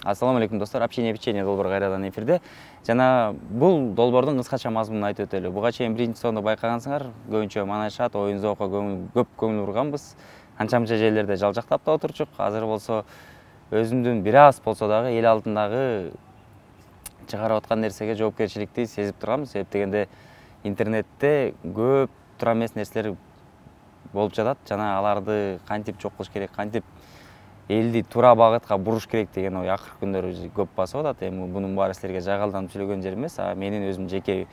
Ассаламу алейкум достор, общение печенье долбор кайрадан эфирде. Жана бул долбордун кыскача мазмунун айтып өтөлү. Буга чейин биринчи сонду байкагансыңар, көбүнчө манайшат, оюн зоокко көп көңүл бурганбыз. Анча-мынча жерлерде жалжактап да отурчук. Азыр болсо өзүмдүн бир аз болсо дагы эл алдындагы чыгарып аткан нерсеге жоопкерчиликти сезип турганбыз. Себеп дегенде интернетте көп туура эмес нерселер болуп жатат жана аларды кантип жок кылыш керек, кантип элди туура багытка буруш керек деген ой акыркы күндөрү көп басып атат. Эми бунун баары силерге жагалданып сүйлөгөн жер эмес, менин өзүм жеке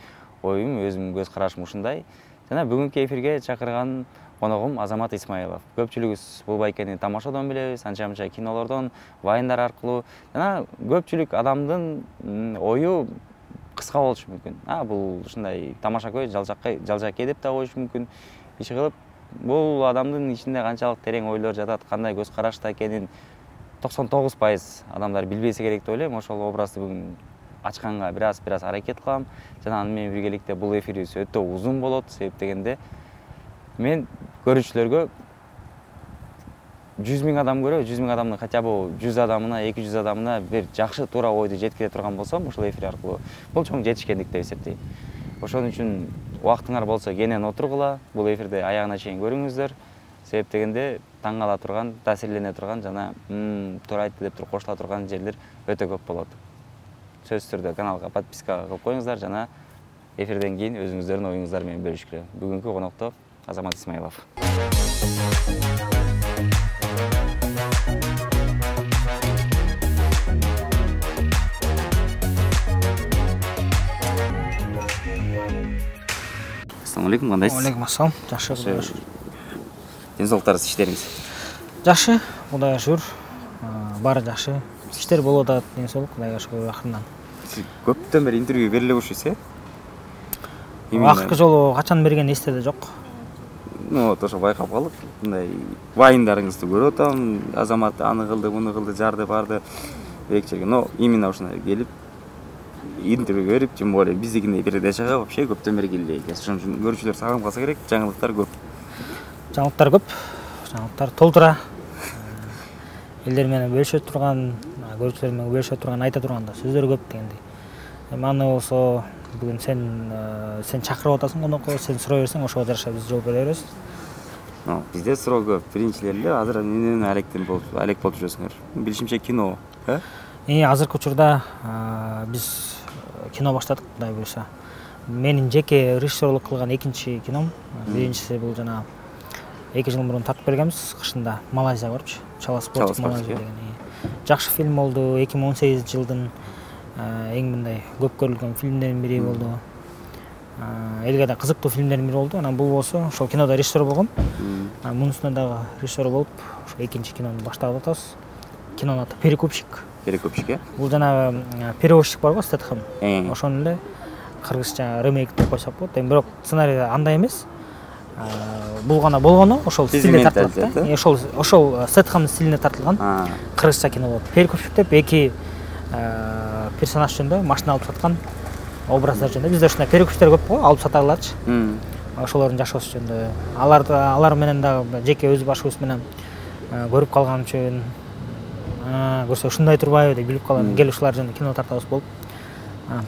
оюм, өзүмдүн көз карашым ушундай. Жана бүгүнкү эфирге чакырган коногум Азамат Исмаилов. Көпчүлүгүбүз бул байкени тамашадан билебиз, анча-мынча кинолордон, вайндар аркылуу. Жана көпчүлүк адамдын ою кыска болушу мүмкүн. Бул ушундай тамашакөй, жалжакей деп да коюш мүмкүн. Иши кылып, бул адамдын ичинде канчалык терең ойлор жатат, кандай көз карашта экенин 99% адамдар билбесе керек деп ойлойм. Ошол образды бүгүн ачканга бир аз аракет кылам. Жана аны менен биргеликте бул эфирибиз өтө узун болот. Себеп дегенде мен көрүүчүлөргө 100 000 адам көрө, 100 000 адамдын хотя бы 100 адамына, 200 адамына бир жакшы туура ойду жеткире турган болсом, ушул эфир аркылуу бул чоң жетишкендик деп эсептейм. Ошон үчүн убактыңар болсо кенен отургула, бул эфирди аягына чейин көрүңүздөр. Себеп дегенде таң кала турган, таасирлене турган жана туура айтты деп туруп кошула турган жерлер өтө көп болот. Сөзсүз түрдө каналга подписка кылып коюңуздар жана эфирден кийин өзүңүздөрдүн оюңуздар менен бөлүшкүлө. Бүгүнкү конокто Азамат Исмаилов. Ассаламу алейкум, кандайсыз? Алейкум ассалам. Жакшы, Кудайга шүкүр. Денсаулыктарыңыз, иштериңиз? Жакшы, Кудайга шүкүр. Баары жакшы. Иштер болуп атат, денсаулык Кудайга шүкүр акырынан. Сиз көптөн бери интервью бере элебушсуз, Акыркы жолу качан берген эстеде жок. Вот ошо байкап калдык. Мындай вайндарыңызды көрүп атам. Азамат аны кылды, муну кылды, жарды барды. Экчеге, но именно ушундай келип интервью берип, тем более биздикиндей передачага вообще көптөн бери келбейт. Ошон үчүн көрүүчүлөр сагынып калса керек, жаңылыктар көп. Жаңылыктар көп. Жаңылыктар толтура. Элдер менен бөлүшө турган, көрүүчүлөр менен бөлүшө турган, айта турган да сөздөр көп дегендей. Аны болсо бүгүн сен чакырып атасың конокко, сен сурай берсең, ошого жараша биз жооп бере беребиз. Бизде суроо көп. Биринчилер эле азыр эмнеден алек болуп жүрөсүңөр? Билишимче кино, Азыркы учурда биз кино баштадык, Кудай буйруса. Менин жеке режиссерлук кылган экинчи кином. Биринчиси бул жана 2 жыл мурун тартып бергенбиз, кышында Малайзияга барыпчы. Чала спорт Малайзия деген. Жакшы фильм болду. 2018 жылдын эң мындай көп көрүлгөн фильмдердин бири болду. Элге да кызыктуу фильмдердин бири болду. Анан бул болсо ошол кинода режиссер болгом. Мунусунда дагы режиссер болуп, ошо экинчи кинону баштап атабыз. Кинонун аты Перекупщик. Перекупщик, Бул жана перевозчик бар го, Стэтхэм. Ошонун эле кыргызча ремейк деп койсок болот. Эми бирок сценарий андай эмес. Бул гана болгону ошол стилде тартылган. Ошол Стэтхэм стилине тартылган кыргызча кино болот. Перекупщик деп эки персонаж жөнүндө машина алып саткан образдар жөнүндө. Бизде ушундай перекупщиктер көп го, алып сатарларчы. Ошолордун жашоосу жөнүндө. Алар менен дагы жеке өз башыбыз менен көрүп калган үчүн көрсө ушундай турбайбы деп билип калам. Кел ушулар жөнүндө кино тартабыз болуп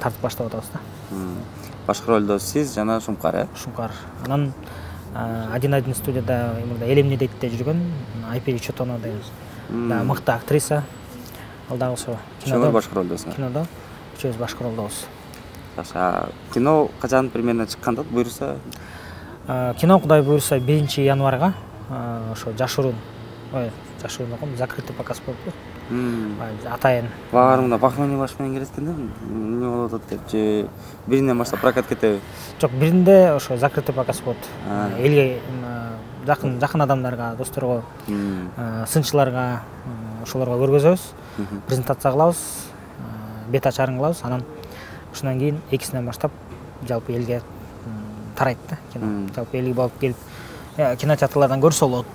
тартып баштап атабыз да. Башкы ролдо сиз жана Шумкар, Шумкар. Анан 1-1 студияда мурда Элемне дейтте жүргөн Айпери Чотоно деген да мыкты актриса. Ал дагы ошо кинодо башкы ролдосуңар. Кинодо үчөөбүз башкы ролдобуз. Жакшы. Кино качан примерно чыкканда буйруса? Кино Кудай буйруса 1 январга ошо жашыруун оком, закрытый показ болуп. Атайын. Баарында бахмани баш менен келет экен да. Эмне болот деп же биринен баштап прокат кетеби? Жок, биринде ошо закрытый показ болот. Элге жакын адамдарга, досторго, сынчыларга, ошолорго көргөзөбүз. Презентация кылабыз, бет ачарын кылабыз. Анан ушундан кийин экисинен баштап жалпы элге тарайт да кино. Жалпы элге болуп келип кинотеатрлардан көрсө болот.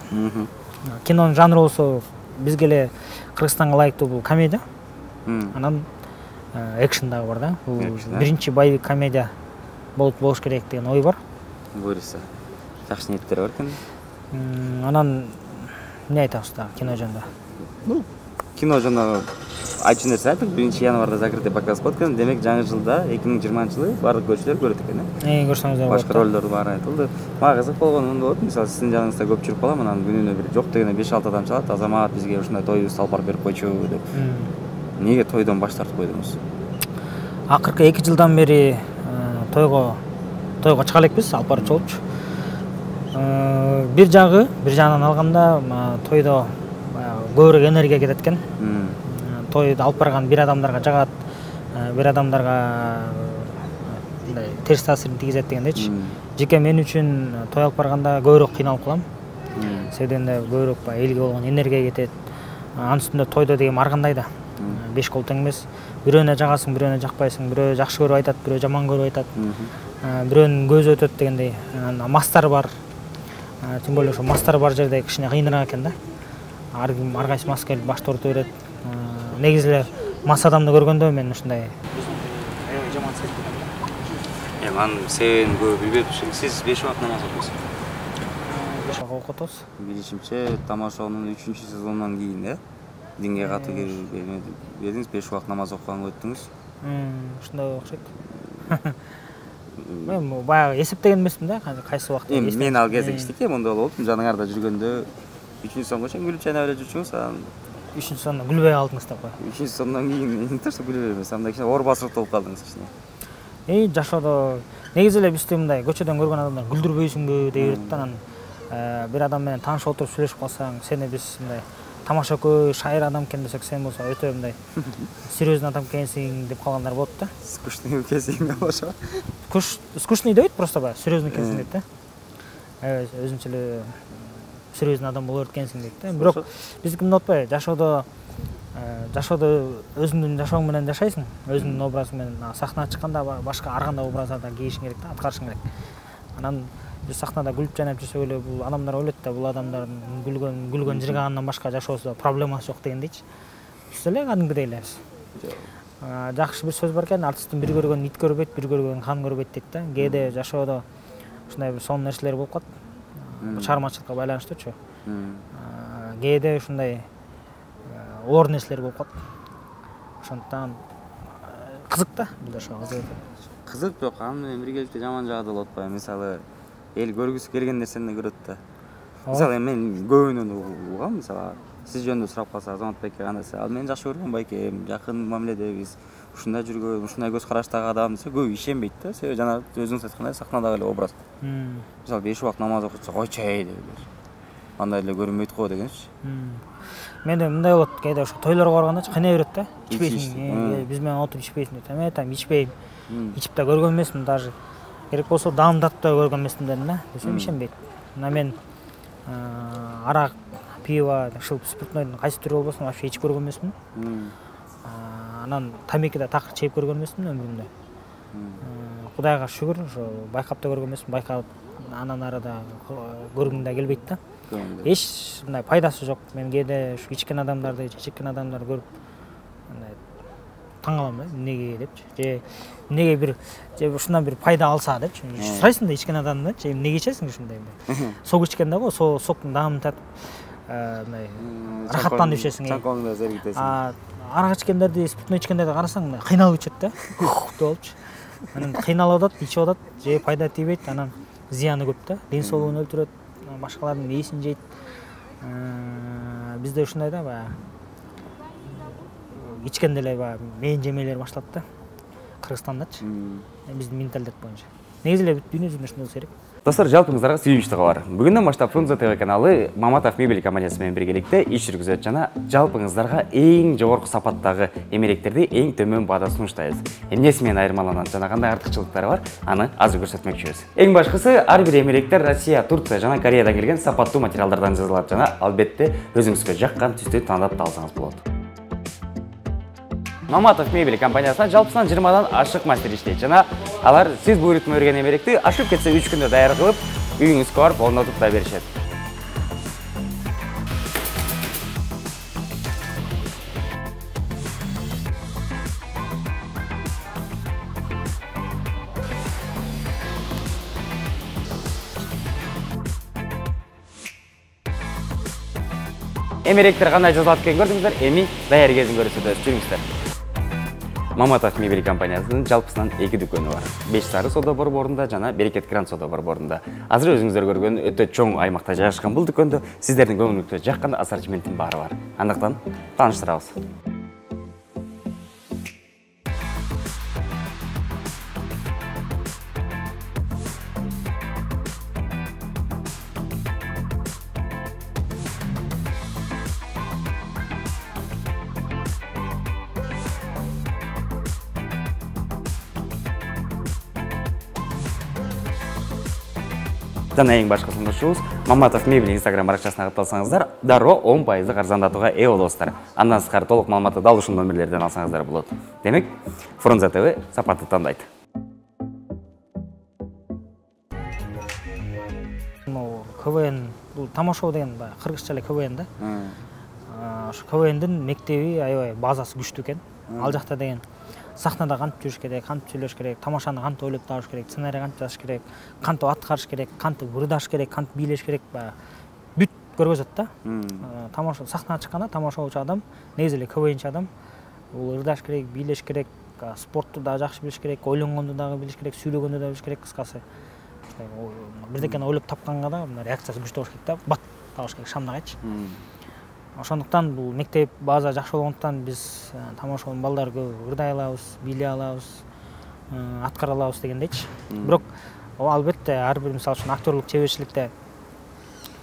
Кинонун жанры болсо бизге эле Кыргызстанга ылайыктуу бул комедия. Анан экшен дагы бар да. Бул биринчи боевик комедия болуш керек деген ой бар. Буйруса. Жакшы ниеттер бар экен. Анан эмне айтабыз да кино жөнүндө? кино жана айтчу нерсе айттык. 1-январда закрытый показ болот экен. Демек жаңы жылда 2020-жылы барлык көрүүчүлөр көрөт экен, көрсөңүздөр болот. Башка ролдорду баары айтылды. Мага кызык болгону болот. Мисалы сиздин жаныңызда көп жүрүп калам, анан күнүнө бир жок дегенде 5-6 адам чалат. Азамат бизге ушундай тоюбузду алып барып берип койчу деп. Неге тойдон баш тартып койдуңуз? Акыркы 2 жылдан бери тойго чыга элекпиз, алып барчу болчу. Бир жагынан алганда тойдо көбүрөөк энергия кетет экен. Тойду алып барган бир адамдарга жагат, бир адамдарга мындай терс таасирин тийгизет дегендейчи. Жеке мен үчүн той алып барганда көбүрөөк кыйналып калам. Себебинде көбүрөөк элге болгон энергия кетет. Анын үстүндө тойдо деген ар кандай да 5 кол тең эмес. Бирөөнө жагасың, бирөөнө жакпайсың, бирөө жакшы көрүп айтат, бирөө жаман көрүп айтат. Бирөөнүн көзү өтөт дегендей. Мастар бар. Тем более ошо мастар бар жерде кичине кыйыныраак экен да. Ар кайсы мас келип баш тартып берет. Негизи эле мас адамды көргөндө мен ушундай жаман сездим. Анын себебин көп билбей турсуң. Сиз 5 убакыт намаз окуйсуз. 5 убакыт окутабыз. Билишимче, тамашанын 3-сезонунан кийин, динге катуу келдиңиз, 5 убакыт намаз окуганга өттүңүз. Ушундай окшойт. Мен баягы эсептеген эмесмин да, кайсы убакта. Мен ал кезде кичинекей мондой болуп, жаныңарда жүргөндө 3-сонго чейин күлүп жайнап эле жүрчүңүз, анан 3-сонда күлбөй калдыңыз деп кой. 3-сондан кийин точно күлбөй эмес, анда кичине оор басырып болуп калдыңыз кичине. Жашоодо негизи эле бизди мындай көчөдөн көргөн адамдар күлдүрбөйсүңбү деп берет да, анан бир адам менен таанышып отуруп сүйлөшүп калсаң, сени биз мындай тамашакөй, шайыр адам экен десек, сен болсо өтө мындай серьезный адам экенсиң деп калгандар болот да. Скучный экенсиң ошо. Скучный дебейт, просто баягы серьезный экенсиң дейт да. Өзүнчө эле серьезный адам боло берет экенсиң дейт да. Бирок биздики мындай атпайбы, жашоодо өзүңдүн жашооң менен жашайсың, өзүңдүн образың менен. Сахнага чыкканда башка ар кандай образдарда кийишиң керек да, аткарышың керек. Анан биз сахнада күлүп жайнап жүрсөк эле, бул адамдар ойлойт да, бул адамдардын күлгөн жыргагандан башка жашоосунда проблемасы жок дегендейчи. Биз эле кадимгидей элебиз. Жакшы бир сөз бар экен, артисттин бир көргөнүн ит көрбөйт, бир көргөнүн хан көрбөйт дейт да. Кээде жашоодо ушундай бир сонун нерселер болуп калат. Чыгармачылыкка байланыштуучу. Кээде ушундай оор нерселер болуп калат. Ошондуктан кызык да, бул жашоо кызык, бирок аны менен биргеликте жаман жагы да болуп атпайбы. Мисалы, эл көргүсү келген нерсени көрөт да. Мисалы, мен көбүнөн угам, мисалы, сиз жөнүндө сурап калса, Азамат байке кандай, ал мен жакшы көргөн байкем, жакын мамиледебиз, ушундай жүргөн, ушундай көз караштагы адам десе, көп ишенбейт да. Себеби жана өзүңүз айткандай сахнадагы эле образ. Мисалы, 5 убакыт намаз окутса, койчу-ей деп. Андай эле көрүнбөйт го дегенчи. Менде мындай болот, кээде ошо тойлорго баргандачы кыйнай берет да. Ичпейсиң, биз менен отуруп ичпейсиң дейт. Мен айтам, ичпейм. Ичип да көргөн эмесмин даже. Керек болсо даамдатып да көргөн эмесмин дедим да. Десем ишенбейт. Мына мен арак, пиво, ушул спиртнойдун кайсы түрү болбосун вообще ичип көргөн эмесмин. Анан тамеки да такыр чегип көргөн эмесмин өмүрүмдө. Кудайга шүгүр, ошо байкап да көргөн эмесмин. Байкап анан арада көргүм да келбейт да. Эч мындай пайдасы жок. Мен кээде ушу ичкен адамдарды, чечеккен адамдарды көрүп мындай таң калам да, эмнеге депчи. Же эмнеге бир ушундан бир пайда алса депчи. Сурайсың да ичкен адамдан, же эмнеге ичесиң ушундай. Сок ичкенде го, соктун даамын татып мындай рахаттанып ичесиң. Чаңкоңду зергитесиң. Арак ичкендерди, спиртной ичкендерди карасаң, мындай кыйналып ичет да. Деп болчу. Анан кыйналып атат, ичип атат, же пайда тийбейт, анан зыяны көп да. Ден соолугун өлтүрөт. Башкалардын ээсин жейт. Бизде ушундай да, баягы ичкенде эле баягы мейин жемелер башталат да. Кыргызстандачы. Биздин менталитет боюнча. Негизи эле бүт дүйнө жүзүндө ушундай болсо керек. Достор, жалпыңыздарга сүйүнүчтүү кабар. Бүгүндөн баштап Фрунзе ТВ каналы Маматов мебель компаниясы менен биргеликте иш жүргүзөт жана жалпыңыздарга эң жогорку сапаттагы эмеректерди эң төмөн баада сунуштайбыз. Эмнеси менен айырмаланат жана кандай артыкчылыктары бар, аны азыр көрсөтмөкчүбүз. Эң башкысы, ар бир эмеректер Россия, Турция жана Кореядан келген сапаттуу материалдардан жасалат жана албетте өзүңүзгө жаккан түстү тандап да алсаңыз болот. Маматов мебель компаниясына жалпысынан 20дан ашык мастер иштейт жана алар сиз буйрутма берген эмеректи ашып кетсе 3 күндө даяр кылып, үйүңүзгө барып орнотуп да беришет. Эмеректер кандай жазылат экенин көрдүңүздөр, эми даяр кезин көрсөтөбүз. Жүрүңүздөр. Маматов мебель компаниясынын жалпысынан 2 дүкөнү бар. 5 Сары соода борборунда жана Берекет Гранд соода борборунда. Азыр өзүңүздөр көргөн өтө чоң аймакта жайгашкан бул дүкөндө сиздердин көңүлүңүзгө жаккан ассортименттин баары бар. Андыктан тааныштырабыз. Жана эң башкы сунушубуз Маматов мебель Instagram баракчасына катталсаңыздар, дароо 10% арзандатууга ээ болосуздар. Андан сырткары толук маалыматты дал ушул номерлерден алсаңыздар болот. Демек, Фрунзе ТВ сапатты тандайт. КВН, бул тамашоо деген кыргызча эле КВН да. Ошо КВНдин мектеби аябай базасы күчтүү экен. Ал жакта деген сахнада кантип жүрүш керек, кантип сүйлөш керек, тамашаны кантип ойлоп табыш керек, сценарий кантип жазыш керек, кантип аткарыш керек, кантип ырдаш керек, кантип бийлеш керек, бүт көргөзөт да. Тамашоо сахнага чыкканда тамашоочу адам, негизи эле КВНчи адам, бул ырдаш керек, бийлеш керек, спортту да жакшы билиш керек, ойлонгонду дагы билиш керек, сүйлөгөндү да билиш керек, кыскасы. Бирдекени ойлоп тапканга да реакциясы күчтүү болуш керек да, бат табыш керек шамдагачы. Ошондуктан бул мектеп база жакшы болгондуктан биз тамашоонун балдары көп ырдай алабыз, бийлей алабыз, аткара алабыз дегендейчи. Бирок албетте ар бир мисалы үчүн актерлук чеберчиликте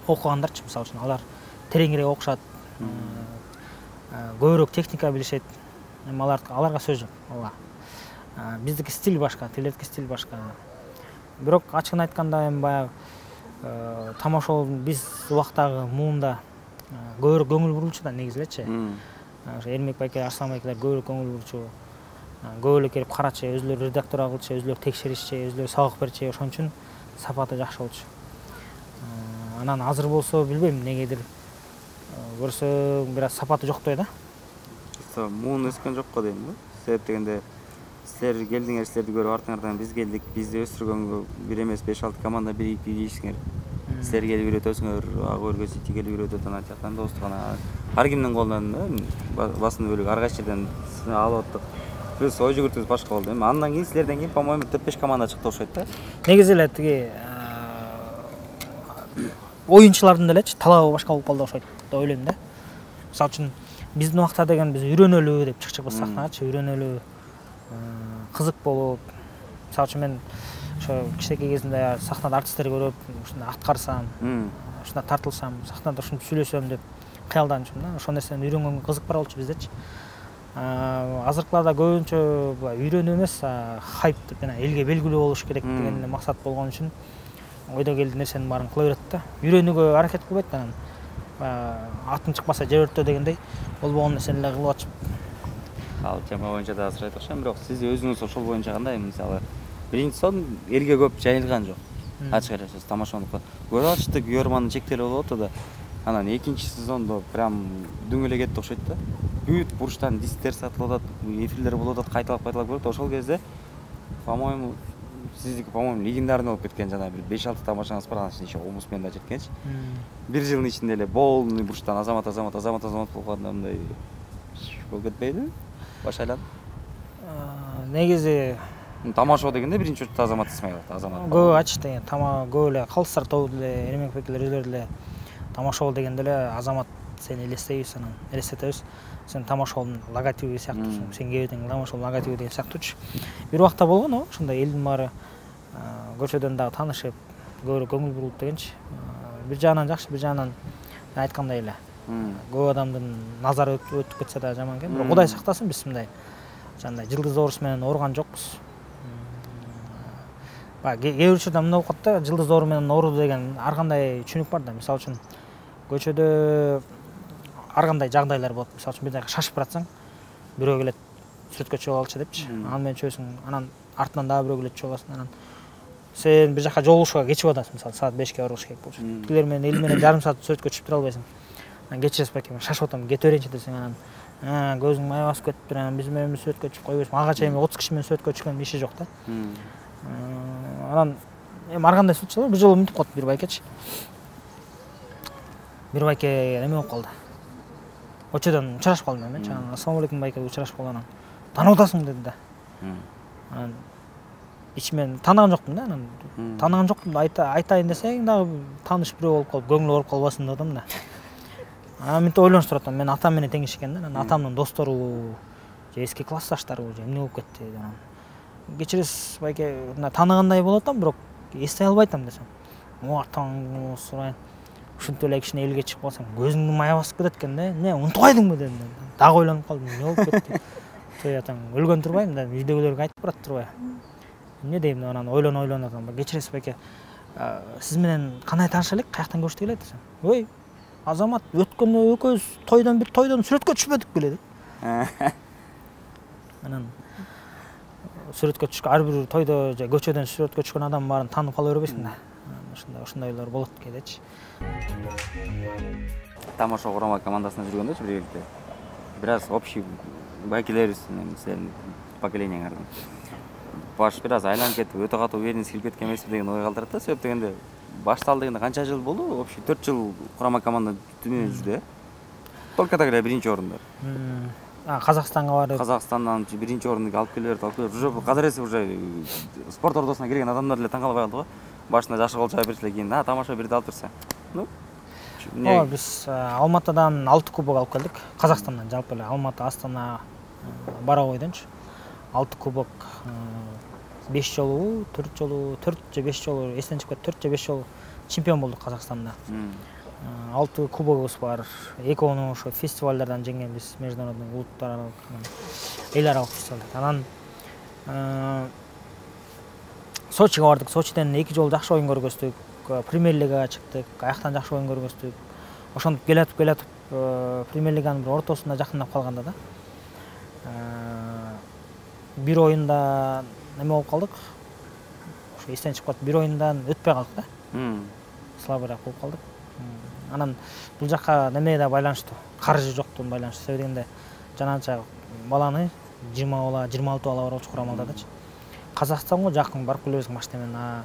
окугандарчы, мисалы үчүн алар тереңирээк окушат, көбүрөөк техника билишет. Эми аларга сөз жок. Биздики стиль башка, тилердики стиль башка. Бирок ачыгын айтканда эми баягы тамашоо биз убактагы муунда көбүрөөк көңүл бурулчу да негизи элечи. Эрмек байке, Арслан байкелер көбүрөөк көңүл бурулчу. Көп эле келип карачы, өзүлөрү редактор кылчу, өзүлөрү текшеришчи, өзүлөрү сабак берчи, ошон үчүн сапаты жакшы болчу. Анан азыр болсо билбейм, негедир көрсө бир аз сапаты жоктой да. Муун өскөн жокко дейм да. Себеп дегенде силер келдиңер, силерди көрүп артыңардан биз келдик, бизди өстүргөнгө бир эмес 5-6 команда бириктип ийишиңер. Силер келип үйрөтөсүңөр, ага өргө сити келип үйрөтөт, анан жактан достук анан ар кимдин колунан басым бөлүк ар кайсы жерден алып аттык. Биз ой жүгүртүбүз башка болду. Эми андан кийин силерден кийин, по-моему, 4-5 команда чыкты окшойт да. Негизи эле тиги оюнчулардын делечи талабы башка болуп калды окшойт деп ойлойм да. Мисалы үчүн биздин убакта деген биз үйрөнөлү деп чыкчыкпыз сахнагачы, үйрөнөлү, кызык болуп. Мисалы үчүн мен ошо кичинекей кезимде сахнада артисттер көрүп, ушундай аткарсам, ушундай тартылсам, сахнада ушинтип сүйлөсөм деп кыялданчумун да. Ошол нерсени үйрөнгөнгө кызык бар болчу биздечи. Азыркыларда көбүнчө үйрөнүү эмес, хайп деп жана элге белгилүү болуш керек деген эле максат болгон үчүн ойдо келди нерсенин баарын кыла берет да. Үйрөнүүгө аракет кылбайт анан. Атын чыкпаса жебиртөө дегендей, болбогон нерсени эле кылып атышып. Ал тема боюнча да азыр айтып атышам, бирок сиз өзүңүз ошол боюнча кандай, мисалы, биринчи сон элге көп жайылган жок. Ачык эле сөз, тамашонуку көрүп атышты, көрөрмандын чектелип болуп атты да. Анан экинчи сезондо прям дүң эле кетти окшойт да. Бүт бурчтан дисктер сатылып атат, эфирлер болуп атат, кайталап көрөт. Ошол кезде, по-моему, сиздики, по-моему, легендарный болуп кеткен, жана бир 5-6 тамашаңыз бар, анын ичинде еще Омусмен да жеткенчи. Бир жылдын ичинде эле полный бурчтан азамат болуп калганда мындай болуп кетпейби? Баш айланып. Негизи тамашоо дегенде биринчи очередь Азамат Исмаилов, Азамат. Көп ачты, көп эле калыстар тобу деле, Эрмек байкелер өзүлөрү деле тамашоо дегенде эле Азамат сени элестейбиз, анан элестетебиз. Сен тамашоонун логотиби сыяктуусуң, сен кебетиң тамашоонун логотиби деген сыяктуучу. Бир убакта болгон, ошондой элдин баары көчөдөн дагы таанышып, көбүрөөк көңүл бурулуп дегенчи. Бир жагынан жакшы, бир жагынан айткандай эле. Көп адамдын назары өтүп кетсе да жаман экен. Бирок Кудай сактасын, биз мындай жандай жылдыз оорусу менен ооруган жокпуз. Кээ бир учурда мындай болуп калат да, жылдыз оору менен ооруду деген ар кандай түшүнүк бар да. Мисалы үчүн көчөдө ар кандай жагдайлар болот. Мисалы үчүн бир жака шашып баратсаң, бирөө келет сүрөткө чыгып алчы депчи. Аны менен чөбөсүң, анан артынан дагы бирөө келет чыгып аласың, анан сен бир жака жолугушууга кечип атасың, мисалы саат 5ке барыш керек болчу. Тилер менен эл менен жарым саат сүрөткө чыгып тура албайсың. Анан кечиресиз байке, шашып атам, кете берейинчи десең, анан көзүң май басып кетиптир, анан биз менен сүрөткө чыгып койбойсуң. Ага чейин 30 киши менен сүрөткө чыккан иши жок да. Анан эми ар кандай случайлар, бир жолу мынтип калды бир байкечи. Бир байке эме болуп калды. көчөдөн учурашып калдым мен. Ассалаумалейкум байке, учурашып калган. Таанып атасың деди да. Анан ичимен тааныган жокмун да, анан тааныган жокмун да, айтайын десең дагы тааныш бирөө болуп калып, көңүл ооруп калбасын дедим да. Анан мен ойлонуп турат, мен атам менен тең экен да, анан атамдын достору, же эски классташтары, же эмне болуп кетти анан. Кечиресиз байке, тааныгандай болот атам, бирок эстей албай атам десем. Атаң сурайын. Ушинтип эле кичине элге чыгып калсаң, көзүңдүн мая басып кетет экен да. Эмне, унутпайдыңбы дедим. Дагы ойлонуп калдым, эмне болуп кетти. Той атаң өлгөн турбайбы да, үйдөгүлөргө айтып барат турбайбы. Эмне дейм, анан ойлонуп атам. Кечиресиз байке, сиз менен кандай тааныша элек, каяктан көрүштүк эле десем. Ой, Азамат, өткөндө экөөбүз тойдон сүрөткө түшпөдүк беле деп. Анан сүрөткө түшкөн, ар бир тойдо же көчөдөн сүрөткө түшкөн адам баарын таанып кала бербейсиң да. Ушундайлар болот кээдечи. Тамаша курама командасында жүргөндөчү биргеликте бир аз общий байкелерибиздин сенин поколениеңердин баш бир аз айланып кетип, өтө катуу уверенность кирип кеткен эмеспи деген ой калтырат да. Себеп дегенде башталды дегенде канча жыл болду? Общий 4 жыл курама команда түнү жүрдү. Только так эле биринчи орундар. Казакстанга барып. Казакстандан биринчи орунду алып келе берип, уже кадыресе уже спорт ордосуна кирген адамдар эле таң калбай калды го. Башында жакшы гол чыгып берсе кийин, тамаша бирди алып турса. Биз Алматыдан 6 кубок алып келдик. Казакстандан жалпы эле Алматы, Астана, Барабойдончу 6 кубок 5 жолу, 4 жолу, 4 же 5 жолу, эстен чыгып кетти, 4 же 5 жолу чемпион болдук Казакстанда. 6 кубогубуз бар. Экөөнү ошо фестивалдардан жеңгенбиз, международный улуттар аралык, эл аралык фестивалдар. Анан Сочига бардык. Сочиден 2 жолу жакшы оюн көргөздүк. Премьер лигага чыктык. Аяктан жакшы оюн көргөздүк. Ошентип келатып Премьер лиганын бир ортосунда жакындап калганда да. Бир оюнда неме болуп калдык. Ошо эстен чыгып калды. Бир оюндан өтпөй калдык да. Слабыраак болуп калдык. Анан бул жакка немеге да байланыштуу. Каржы жоктугуна байланыштуу. Себеп дегенде жанагынча баланы 20 бала, 26 бала бар болчу курамалдадачы. Казакстанга жакын барып келебиз машина менен.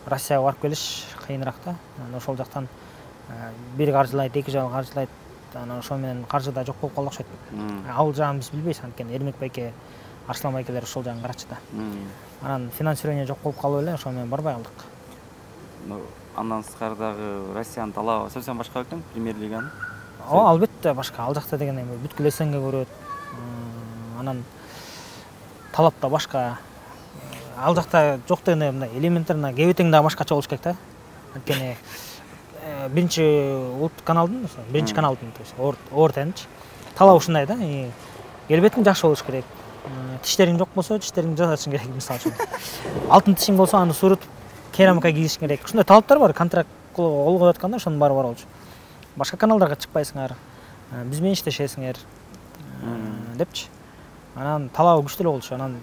Россияга барып келиш кыйыныраак да. Ошол жактан бир каржылайт, 2 жыл каржылайт. Анан ошо менен каржы да жок болуп калды окшойт. Ал жагын биз билбейбиз, анткени Эрмек байке, Арслан байкелер ошол жагын карачы да. Анан финансирование жок болуп калып эле ошо менен барбай калдык. Андан сырткары дагы Россиянын талабы совсем башка экен, Премьер лиганын. Албетте башка. Ал жакта дегенде бүткүл СНГ көрөт. Анан талап да башка. Ал жакта жок дегенде мындай элементарно кебетең дагы башкача болуш керек да. Анткени биринчи улут каналдын, биринчи каналдын, то есть ОРТнчи талабы ушундай да. Келбетиң жакшы болуш керек. Тиштериң жок болсо, тиштериңди жасатышың керек, мисалы үчүн. Алтын тишиң болсо, аны сурутуп керамика кийишиң керек. Ушундай талаптар бар. Контракт кол коюп атканда ошонун баары бар болчу. Башка каналдарга чыкпайсыңар. Биз менен иштешесиңер депчи. Анан талабы күчтүү болчу. Анан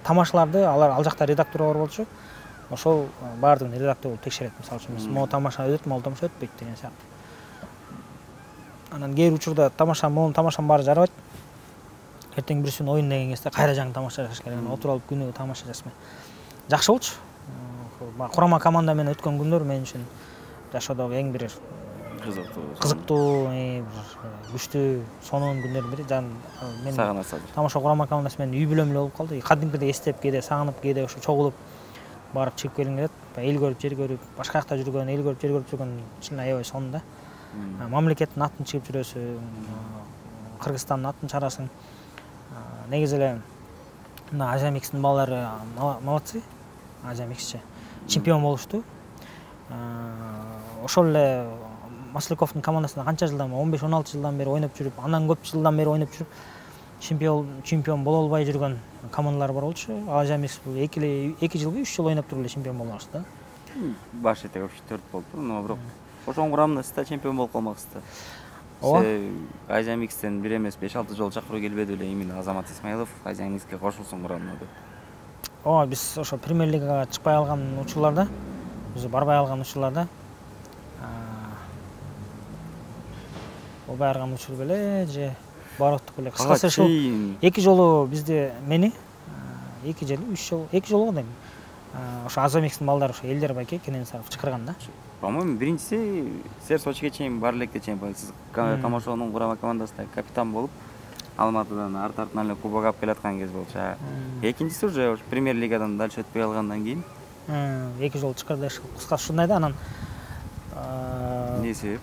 тамашаларды ал жакта редактор бар болчу. Ошол баардыгын редактор болуп текшерет. Мисалы үчүн могу тамаша өтөт, могу тамаша өтпөйт деген сыяктуу. Анан кээ бир учурда могу тамашанын баары жарабайт. Эртең бирсүн оюн деген кезде кайра жаңы тамаша жасаш керек. Отуруп алып күнүгө тамаша жасмай. Жакшы болчу. Курама команда менен өткөн күндөр мен үчүн жашоодогу эң бир кызыктуу, күчтүү, сонун күндөрдүн бири. Мен тамаша курама командасы менен үй бүлөм эле болуп калды. Кадимкидей эстеп, кээде сагынып, кээде ошо чогулуп барып чыгып келгим келет. Эл көрүп, жер көрүп, башка жакта жүргөн, эл көрүп, жер көрүп жүргөн чын аябай сонун да. Мамлекеттин атын чыгып жүрөсүң, Кыргызстандын атын чыгарасың. Негизи эле мына Азия Микстин балдары молодцы. Азия Миксчи чемпион болушту. Ошол эле Масляковдун командасында канча жылдан, 15-16 жылдан бери ойноп жүрүп, андан көп жылдан бери ойноп жүрүп, чемпион боло албай жүргөн командалар бар болчу. Азия Микс бул 2 жылбы, 3 жыл ойноп туруп эле чемпион болмакчы да. Баш этек вообще 4 болду, но бирок ошонун курамында сиз да чемпион болуп калмаксыздар. Азия Микстен бир эмес 5-6 жолу чакыруу келбеди эле именно Азамат Исмаилов Азия Микске кошулсун курамына деп. Биз ошо Премьер лигага чыкпай алган учурларда, биз барбай алган учурларда болбай алган учур беле же баардык беле. Кыскасы ошо 2 жолу бизди мени 2 жолу 3 жолу 2 жолу дейм. Ошо Азия Микстин балдары ошо Элдер байке Кененсаров чакырган да. По-моему, биринчиси силер Сочиге чейин бар электе чемпион. Сиз Тамашоонун курама командасында капитан болуп, Алматыдан артынан эле кубок алып келаткан кез болчу. Экинчиси уже премьер лигадан дальше өтпөй калгандан кийин. 2 жолу чыкырды. Кыскасы ушундай да, анан эмне себеп?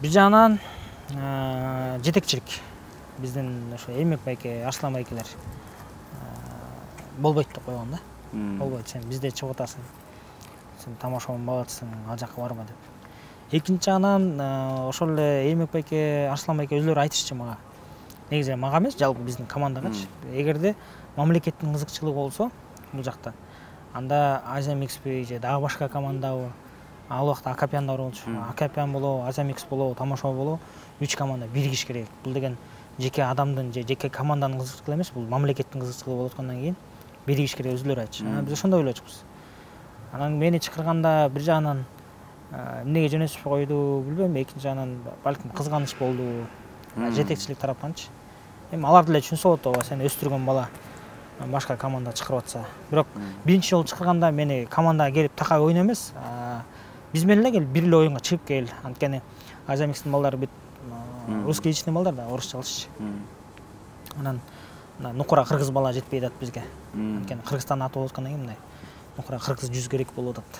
Бир жагынан жетекчилик. Биздин ошо Элмек байке, Арслан байкелер болбойт деп койгон да. Болбойт, сен бизде чыгып атасың. Сен Тамашоонун баласысың, ал жакка барма деп. Экинчи жагынан ошол эле Элмек байке, Арслан байке өзүлөрү айтышчу мага. Негизи мага эмес, жалпы биздин командагачы. Эгерде мамлекеттин кызыкчылыгы болсо бул жакта, анда Азиамикспи же дагы башка командабы, ал убакта Акапиан да болчу. Акапиан болобу, Азиамикс болобу, Тамашоо болобу, 3 команда биригиш керек. Бул деген жеке адамдын же жеке команданын кызыкчылыгы эмес, бул мамлекеттин кызыкчылыгы болуп аткандан кийин биригиш керек, өзүлөрү айтчу. Биз ошондой ойлочубуз. Анан мени чакырганда бир жагынан эмнеге жөнөтүшпөй койду билбейм, экинчи жагынан балким кызганыч болду, жетекчилик тараптанчы. Эми алар деле түшүнсө болот, ооба сени өстүргөн бала башка команда чакырып атса. Бирок биринчи жолу чакырганда мени командага келип такай ойно эмес, биз менен эле кел, бир эле оюнга чыгып кел. Анткени Азиамикстин балдары бит русскоязычный балдар да, орусча алышчы. Анан нукура кыргыз бала жетпей атат бизге. Анткени Кыргызстан аты болуп аткандан кийин мындай нукура кыргыз жүз керек болуп атат.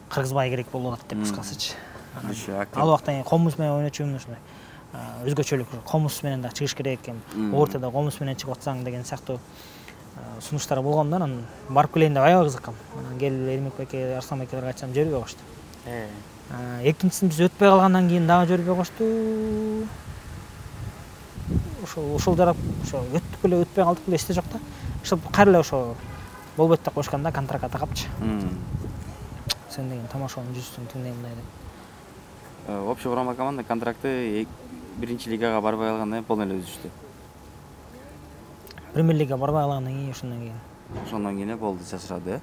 Кыргызбай керек болуп атат деп кыскасычы. Ал убакта комуз менен ойночумун ушундай. Өзгөчөлүк комуз менен да чыгыш керек экен. Ортодо комуз менен чыгып атсаң деген сыяктуу сунуштар болгондо анан барып келейин деп аябай кызыккам. Анан келип Элмек байке, Арслан байкелерге айтсам жибербей коюшту. Экинчисин биз өтпөй калгандан кийин дагы жибербей коюшту. Ошол жарап, ошо өттүк эле өтпөй калдык эле эсте жок да. Ошо кайра эле ошо болбойт деп коюшкан да, контрактка такапчы. Сен деген Тамашоонун жүзсүң, тиңдей мындай деп. Общий курама команда контракты биринчи лигага барбай калгандан кийин полный эле үзүштү. Премьер лига барбай калгандан кийин ошондон кийин. Ошондон кийин эле болду, чачырады.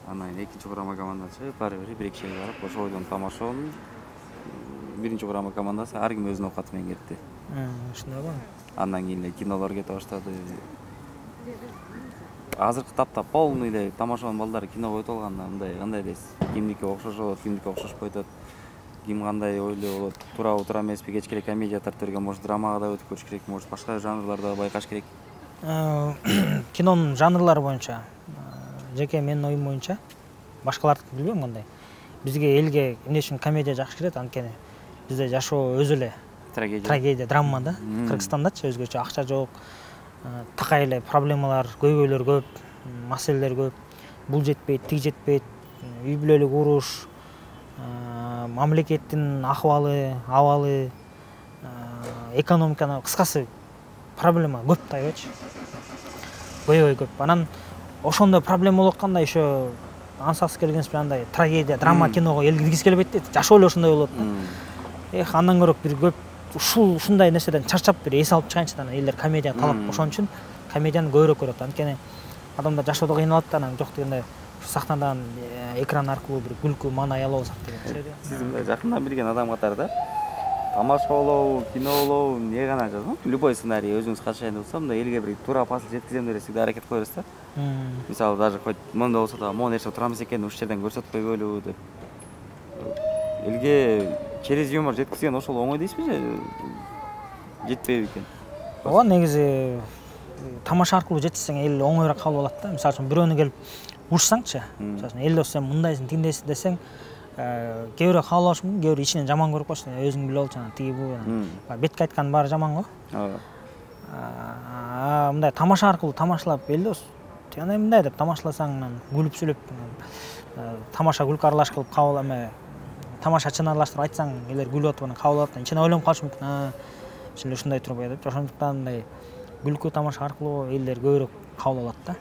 Анан экинчи курама командасы баары бир бирикшеге барып, ошол ойдон Тамашоонун биринчи курама командасы ар ким өзүнүн оокаты менен кетти. Ошондойго. Андан кийин эле кинолор кете баштады. Азыркы тапта полный эле Тамашоонун балдары киного өтүп алганда мындай кандай дейсиз? Кимдики окшош болот, кимдики окшошпой атат. Ким кандай ойлой болот? Туура эмеспи? Кечке эле комедия тартып берген, может драмага да өтүп көрүш керек, может башка жанрларда байкаш керек. Кинонун жанрлары боюнча, жеке менин оюм боюнча, башкаларды билбейм кандай. Бизге элге эмне үчүн комедия жакшы келет, анткени бизде жашоо өзү эле трагедия, драма да. Кыргызстандачы өзгөчө акча жок, такай эле проблемалар, көйгөйлөр көп, маселелер көп. Бул жетпейт, тиги жетпейт, үй бүлөлүк уруш, мамлекеттин акыбалы, абалы, экономиканы, кыскасы проблема көп да айбачы. Көйгөй көп. Анан ошондой проблема болуп атканда еще ансаксы келгенсип андай трагедия, драма киного эл киргиз келбейт дейт. Жашоо эле ошондой болот да. Андан көрөк бир көп ушундай нерседен чарчап бир эс алып чыгайынчы да, элдер комедия талап. Ошон үчүн комедияны көбүрөөк көрөт. Анткени адамдар жашоодо кыйналат да, анан жок дегенде сахнадан экран аркылуу бир күлкү, маанай алып алсак деген. Сиз мындай жакындан билген адам катары да тамашалоо, кинолоо, эмне гана жазам, любой сценарий өзүңүз катышайын деп атсам, мындай элге бир туура пасыл жеткизем деп всегда аракет кылабыз да. Мисалы даже хоть мондо болсо да, могу нерсе турамыз экен, ушул жерден көрсөтпөйгөлү деп. Элге через юмор жеткизген ошол оңой дейсизби же жетпейби экен? Ооба, негизи тамаша аркылуу жеткизсең эл оңоюраак кабыл алат да. Мисалы үчүн бирөөнү келип урушсаңчы, мисалы үчүн эл сен мындайсың, тиңдейсиң десең, кээ бирөө кабыл алышы мүмкүн, кээ бирөө ичинен жаман көрүп коёш, өзүң билип алчы, тиги бу. Бетке айткандын баары жаман го. Мындай тамаша аркылуу тамашалап элди андай мындай деп тамашаласаң, күлүп сүйлөп, тамаша күлкү аралаш кылып кабыл эме, тамаша чын аралаштырып айтсаң, элдер күлүп атып кабыл алат, ичинен ойлонуп калышы мүмкүн. Ошондой ушундай турбай деп, ошондуктан мындай күлкү тамаша аркылуу элдер көбүрөөк кабыл алат да.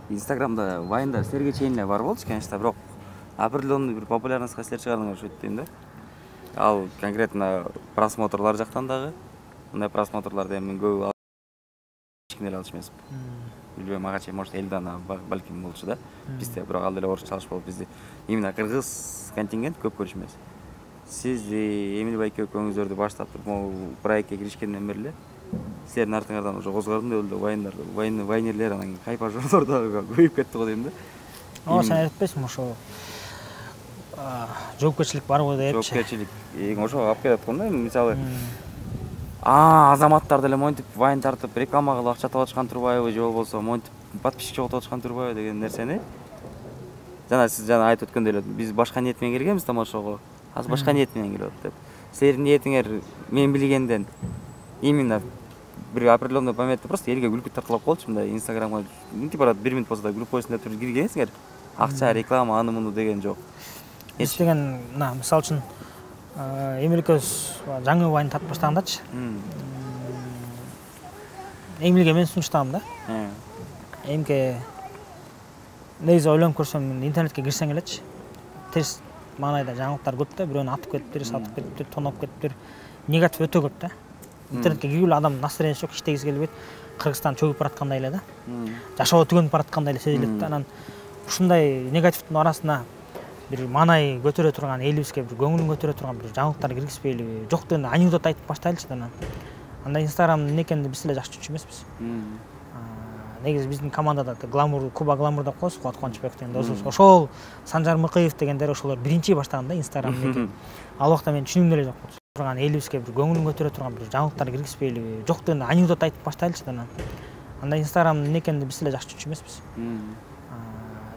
Инстаграмда вайндар силерге чейин эле бар болчу, конечно, бирок определенный бир популярностька силер чыгардыңар ошо дейм да. Ал конкретно просмотрлар жактан дагы мындай просмотрларды эми көп кимдер алыш эмес. Билбейм, мага чейин может Элдана балким болчу да. Бизде бирок ал деле орусча алыш болуп, бизде именно кыргыз контингент көп көрүш эмес. Сиз Эмил байке экөөңүздөрдү баштап могу проектке киришкенден бери эле силердин артыңардан уже козгордум деп эле вайнерлер, анан хайпажорлор дагы көбөйүп кетти го дейм да. Ооба, сен айтпайсың, ошо жоопкерчилик бар го деп. Жоопкерчилик ошого алып келет го да. Мисалы азаматтар деле монтип вайн тартып реклама кылып акча таап атышкан турбайбы, же болбосо монтип подписчик чогултуп атышкан турбайбы деген нерсени. Жана сиз айтып өткөндөй эле биз башка ниет менен келгенбиз тамашага. Азыр башка ниет менен келип атат деп. Силердин ниетиңер мен билгенден именно bir определенный моментте просто элге күлкү тартылып калчу мындай инстаграмга мынтип барат 1 минут болсо да күлүп койсун деп туруп киргенсиңер. Акча, реклама, аны муну деген жок. Эч деген, мисалы үчүн эмеликөз жаңы вайн тартып баштагандачы. Эмилге мен сунуштагам да. Эмке негизи ойлонуп көрсөм интернетке кирсең элечи. Терс маанайда жаңылыктар көп да, бирөөнү атып кетиптир, сатып кетиптир, тоноп кетиптир. Негатив өтө көп да. Интернетке киргиле адам настроениясы жок, иштегиси келбейт. Кыргызстан чөгүп бараткандай эле да. Жашоо түгөнүп бараткандай эле сезилет да. Анан ушундай негативдин арасына бир маанай көтөрө турган, элибизге бир көңүлүн көтөрө турган бир жаңылыктар киргизбейли, жок дегенде анекдот айтып баштайлычы да. Анда Инстаграмдын эмне экенин биз эле жакшы түшүнчү эмеспиз. Негизи биздин командада Гламур, Куба Гламур деп коебуз, Кубат Кубанычбек деген досубуз. Ошол Санжар Мыкыев дегендер ошолор биринчи баштаган да Инстаграмды. Ал убакта мен түшүнүм деле жок болчу. Турган элибизге бир көңүлүн көтөрө турган бир жаңылыктар киргизбейли, жок дегенде анекдот айтып баштайлычы да. Анда Инстаграмдын эмне экенин биз эле жакшы түшүнчү эмеспиз.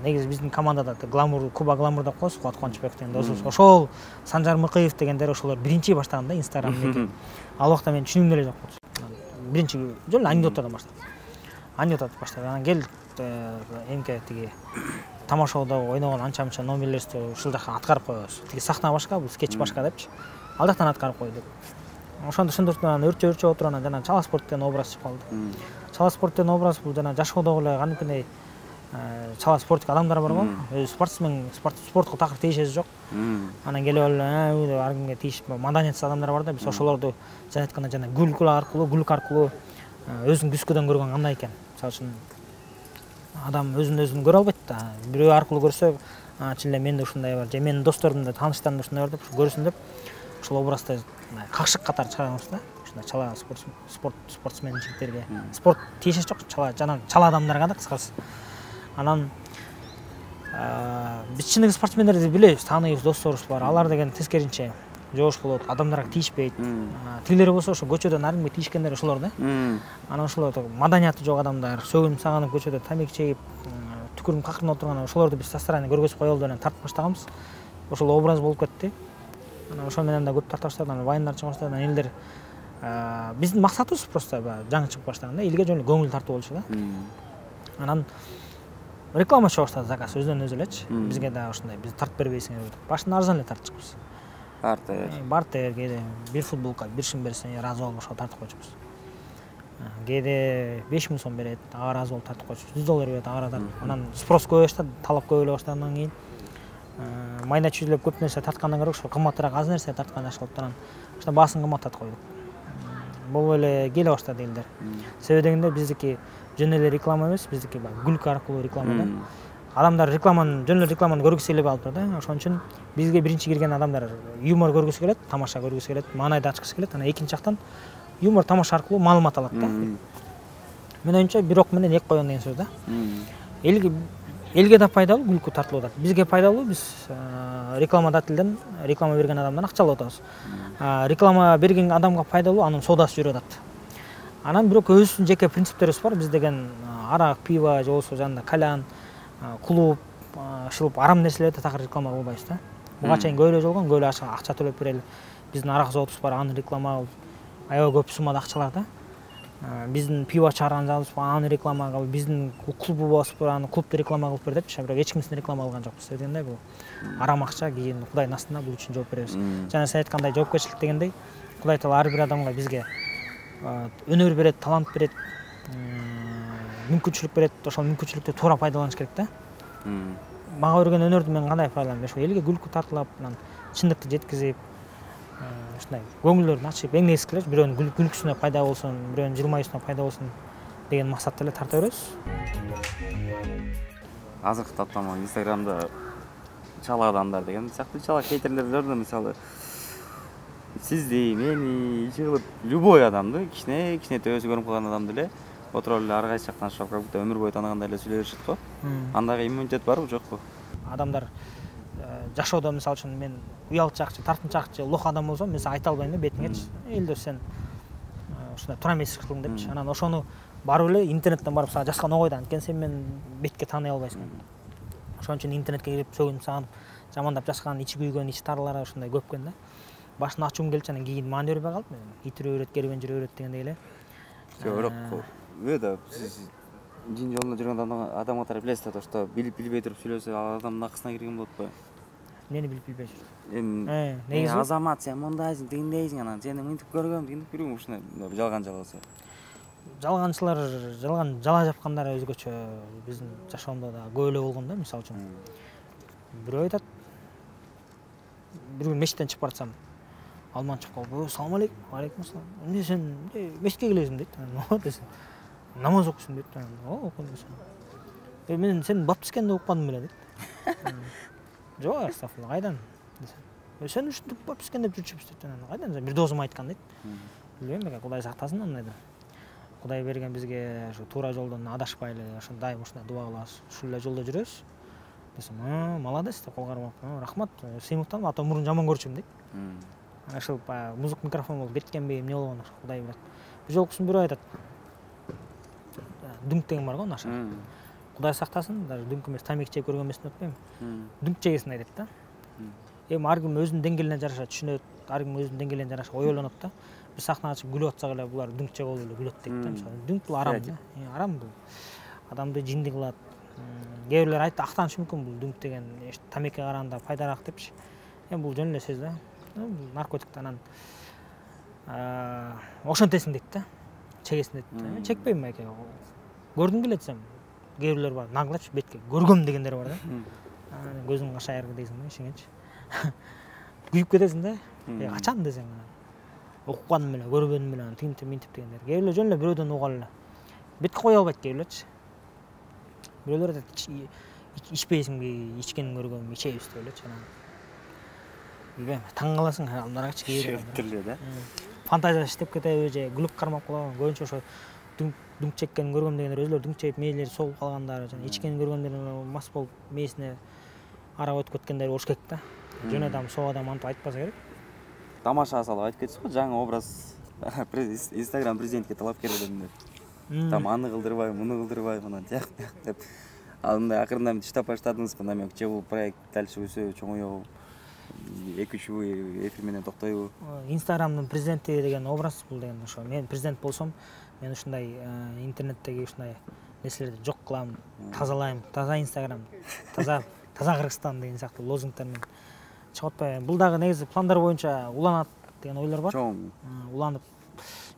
Негизи биздин командада Гламур, Куба Гламур деп коебуз, Кубат Кубанычбек деген досубуз. Ошол Санжар Мыкыев дегендер ошолор биринчи баштаган да Инстаграмды. Ал убакта мен түшүнүм деле жок болчу. Биринчи жолу анекдоттардан баштап. Анекдот айтып баштады. Анан кел эмке тиги тамашада ойногон анча-мынча номерлерди ушул жака аткарып коебуз. Тиги сахна башка, бул скетч башка депчи. Ал жактан аткарып кой деп. Ошондо түшүндүрүп анан өрчө отуруп анан жана Чала спорт деген образ чыгып калды. Чала спорт деген образ бул жана жашоодогу эле кандайкыдай чала спорттук адамдар бар го. Өзү спортсмен, спортко такыр тийишеси жок. Анан келип алып ар кимге тийишип маданиятсыз адамдар бар да, биз ошолорду жана айтканда жана күлк аркылуу өзүн күскөдөн көргөн кандай экен. Мисалы үчүн адам өзүн көрө албайт да. Бирөө аркылуу көрсө, чын эле менде ушундай бар, же менин досторумда, тааныштарымда ушундай бар деп көрсүн деп ошол образды какшык катары чыгарабыз да. Ушундай чала спортсмен жигиттерге. Спорт тийишеси жок, чала адамдарга да кыскасы. Анан биз чыныгы спортсмендерди билебиз, тааныйбыз, досторубуз бар. Алар деген тескеринче жоош болот, адамдарга тийишпейт. Тилери болсо ошо көчөдөн ар кимге тийишкендер ошолор да. Анан ошолор маданияты жок адамдар, сөгүнүп саганып көчөдө тамеки чегип, түкүрүнүп какырынып отурган ошолорду биз со стороны көргөзүп коелу деп тартып баштаганбыз. Ошол образ болуп кетти. Анан ошол менен да көп тарта баштады, анан вайндар чыга баштады. Анан элдер биздин максатыбыз просто жаңы чыгып баштаганда элге жөн эле көңүл тартуу болчу да. Анан реклама чыга баштады, заказ өзүнөн өзү элечи. Бизге да ошондой биз тартып бербейсиңер деп. Башында арзан эле тартчыкпыз. Бартер кээде бир футболка 1 сом берсең ыраазы болуп ошол тартып койчубуз. Кээде 5000 сом берет, ага ыраазы болуп тартып койчубуз. 100 доллар берет, ага тартып. Анан спрос көбөйө баштады, талап көбөйө баштагандан кийин майда чүйүлөп көп нерсе тарткандан көрө ошо кымбатыраак аз нерсе тарткан жакшы болуп анан ошо баасын кымбаттатып койдук. Болбой эле келе баштады элдер. Себеби дегенде биздики жөн эле реклама эмес, биздики күлк аркылуу реклама да. Адамдар жөн эле рекламаны көргүсү келбей калыптыр да. Ошон үчүн бизге биринчи кирген адамдар юмор көргүсү келет, тамаша көргүсү келет, маанайды ачкысы келет. Анан экинчи жактан юмор тамаша аркылуу маалымат алат да. Мен оюмча бир ок менен эки коён деген сөз да. Элге да пайдалуу, күлкү тартылып атат. Бизге пайдалуу, биз рекламодателден реклама берген адамдан акча алып атабыз. Реклама берген адамга пайдалуу, анын соодасы жүрүп атат. Анан бирок өзүбүздүн жеке принциптерибиз бар. Биз деген арак, пиво же болбосо жанында кальян, клуб, шылып арам нерселерди такыр реклама кылбайбыз да. Буга чейин көп эле жолгон, көп эле акча төлөп берели. Биздин арак заводубуз бар, аны реклама кылып, аябай көп суммада акчалар да. Биздин пиво чыгарган заводубуз бар, аны реклама кылып, биздин клубубуз бар, аны клубду реклама кылып бер депчи, бирок эч кимдин реклама кылган жокпуз дегенде бул арам акча, кийин Кудайдын астында бул үчүн жооп беребиз. Жана сен айткандай жоопкерчилик дегендей, Кудай таала ар бир адамга бизге өнөр берет, талант берет, мүмкүнчүлүк берет, ошол мүмкүнчүлүктү туура пайдаланыш керек да. Мага берген өнөрдү мен кандай пайдаланам? Ошо элге күлкү тартылып, анан чындыкты жеткизип, ушундай көңүлдөрүн ачып, эң негизгиси эле бирөөнүн күлкүсүнө пайда болсун, бирөөнүн жылмаюусуна пайда болсун деген максатта эле тарта беребиз. Азыркы тапта Инстаграмда чала адамдар деген сыяктуу чала хейтерлер да, мисалы сизди, мени иши кылып любой адамды, кичине төбөсү көрүнүп калган адамды эле отуруп эле ар кайсы жактан ашап как будто өмүр бою таанагандай эле сүйлөй беришет го. Андагы иммунитет барбы, жокпу? Адамдар жашоодо мисалы үчүн мен уялчакчы, тартынчакчы, лох адам болсом, мен сага айта албайм да бетиңечи. Элдер сен ушундай тура эмес кылдың депчи. Анан ошону барып эле интернеттен барып сага жазган огойду, анткени сен мени бетке тааный албайсың. Ошон үчүн интернетке кирип сөгүнүп сагынып жамандап жазган, ичи күйгөн, ичи тарлары ушундай көп экен да. Башын ачуум келчү, анан кийин маани бербей калып, мен итире өрөт, кербен жүрө өрөт дегендей эле. Бирок да сиз дин жолунда жүргөн адамга тарап билесиз да, что билип билбей туруп сүйлөсө ал адамдын акысына кирген болот го. Эмнени билип билбей жүр? Негизи азамат, сен мындайсың, тигиндейсиң, анан сени мынтип көргөм, тигинтип көргөм, ушундай жалган жалгаса. Жалганчылар, жалган жала жапкандар өзгөчө биздин жашоомдо да көп эле болгон да, мисалы үчүн. Бирөө айтат, бир күн мечиттен чыгып баратсам, алман чыгып калып, "Салам алейкум". "Алейкум ассалам". "Эмне сен мечитке келесиң?" дейт. "Ооба" десем. "Намаз окуйсуң" дейт. "Ооба, окуйм" десем. "Мен сенин баптискенде окуп беле" дейт. "Жок, астагфирулла, кайдан?" десем. "Сен ушинтип баптискен деп жүрчүбүз" дейт. "Кайдан?" десем. "Бир досум айткан" дейт. Билбейм, Кудай сактасын андайдан. Кудай берген бизге ушу туура жолдон адашпайлы, ошондой дайым ушундай дуба кылабыз, ушул эле жолдо жүрөбүз. Десем, молодец деп кол кармап, "Рахмат, сыймыктан ата мурун жаман көрчүм" дейт. Ошол музык микрофон болуп кеткенби, эмне болгон, Кудай билет. Бир жолкусун бирөө айтат. Дүңк деген бар го наша. Кудай сактасын, даже дүңк эмес, тамеки чегип көргөн эмесин өтпөйм. Дүңк чегесин айтат да. Ар ким өзүнүн деңгээлине жараша түшүнөт, ар ким өзүнүн деңгээлине жараша оюланат да. Бир сахнага чыгып күлүп атсак эле булар дүңк чегип алып эле күлөт дейт да. Мисалы, дүңк бул арам да. Арам бул. Адамды жинди кылат. Кээ бирлер актанышы мүмкүн бул дүңк деген тамекиге караганда пайдараак депчи. Бул жөн эле сөз да. Бул наркотик анан ошентесиң дейт да. Чегесиң дейт. Чекпейм айке. Көргүң келет десем, кээ бирлер бар, наглачы бетке көргөм дегендер бар да. Көзүң кашайыр дейсиң да, ишиңечи. Күйүп кетесиң да. Качан десең, окуганым менен, көргөнүм менен, тинтип минтип дегендер. Кээ бирлер жөн эле бирөөдөн угалы эле. Бетке кое албайт кээ бирлерчи. Бирөөлөр айтат, ичпейсиңби, ичкенин көргөм, ичебиз деп элечи. Билбейм, таң каласың адамдаргачы кээ бирлер да. Фантазия иштеп кетеби же күлүп кармап калабы, көбүнчө ошо дүңк чеккенин көргөм дегендер өзүлөрү дүңк чегип мээлери согуп калгандар, жана ичкенин көргөндөр мас болуп мээсине арак өтүп кеткендер болуш керек да. Жөн адам, соо адам антип айтпаса керек. Тамаша салып айтып кетсиз го, жаңы образ Instagram президентке талапкер элем деп. Там аны кылдырбайм, муну кылдырбайм, анан тияк деп. Ал мындай акырында иштеп баштадыңызбы, намек же бул проект дальше өсөбү, чоңоёбу? 2-3 эфир менен токтойбу? Инстаграмдын президенти деген образ бул деген ошо. Мен президент болсом, мен ушундай интернеттеги ушундай нерселерди жок кылам, тазалайм, таза Инстаграм, таза Кыргызстан деген сыяктуу лозунгтар менен чыгып атпайбы. Бул дагы негизи пландар боюнча уланат деген ойлор бар. Чоң уланып,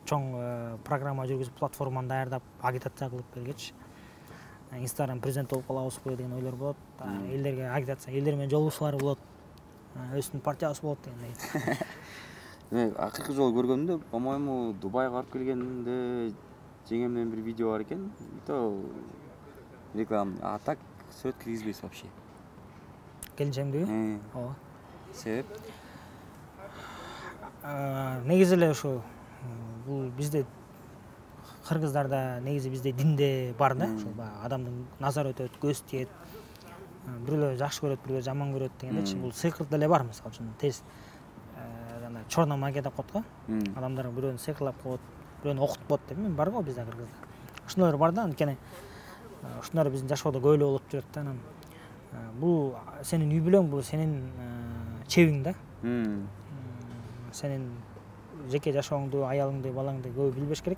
чоң программа жүргүзүп, платформаны даярдап, агитация кылып бергечи. Инстаграм президент болуп калабызбы деген ойлор болот. Элдерге агитация, элдер менен жолугушуулар болот. Өзүнүн партиясы болот дегендей. Мен акыркы жолу көргөндө, по-моему, Дубайга барып келгенде жеңемден бир видео бар экен. То реклама, а так сүрөт киргизбейсиз вообще. Келинчегимди? Ооба. Себеп? Негизи эле ушу бул бизде кыргыздарда негизи бизде динде бар да, ошол адамдын назары өтөт, көз тиет. Бирөөлөр жакшы көрөт, бирөөлөр жаман көрөт дегендечи. Бул сыйкыр деле бар, мисалы үчүн. Тез жана чорная магия деп коет го. Адамдар бирөөнү сыйкырлап коет, бирөөнү окутпот деп. Мен бар го бизде кыргызда. Ошолор бар да, анткени ошолор биздин жашоодо көп эле болуп жүрөт да. Анан бул сенин үй бүлөң, бул сенин чебиң да. Сенин жеке жашооңду, аялыңды, балаңды көп билбеш керек.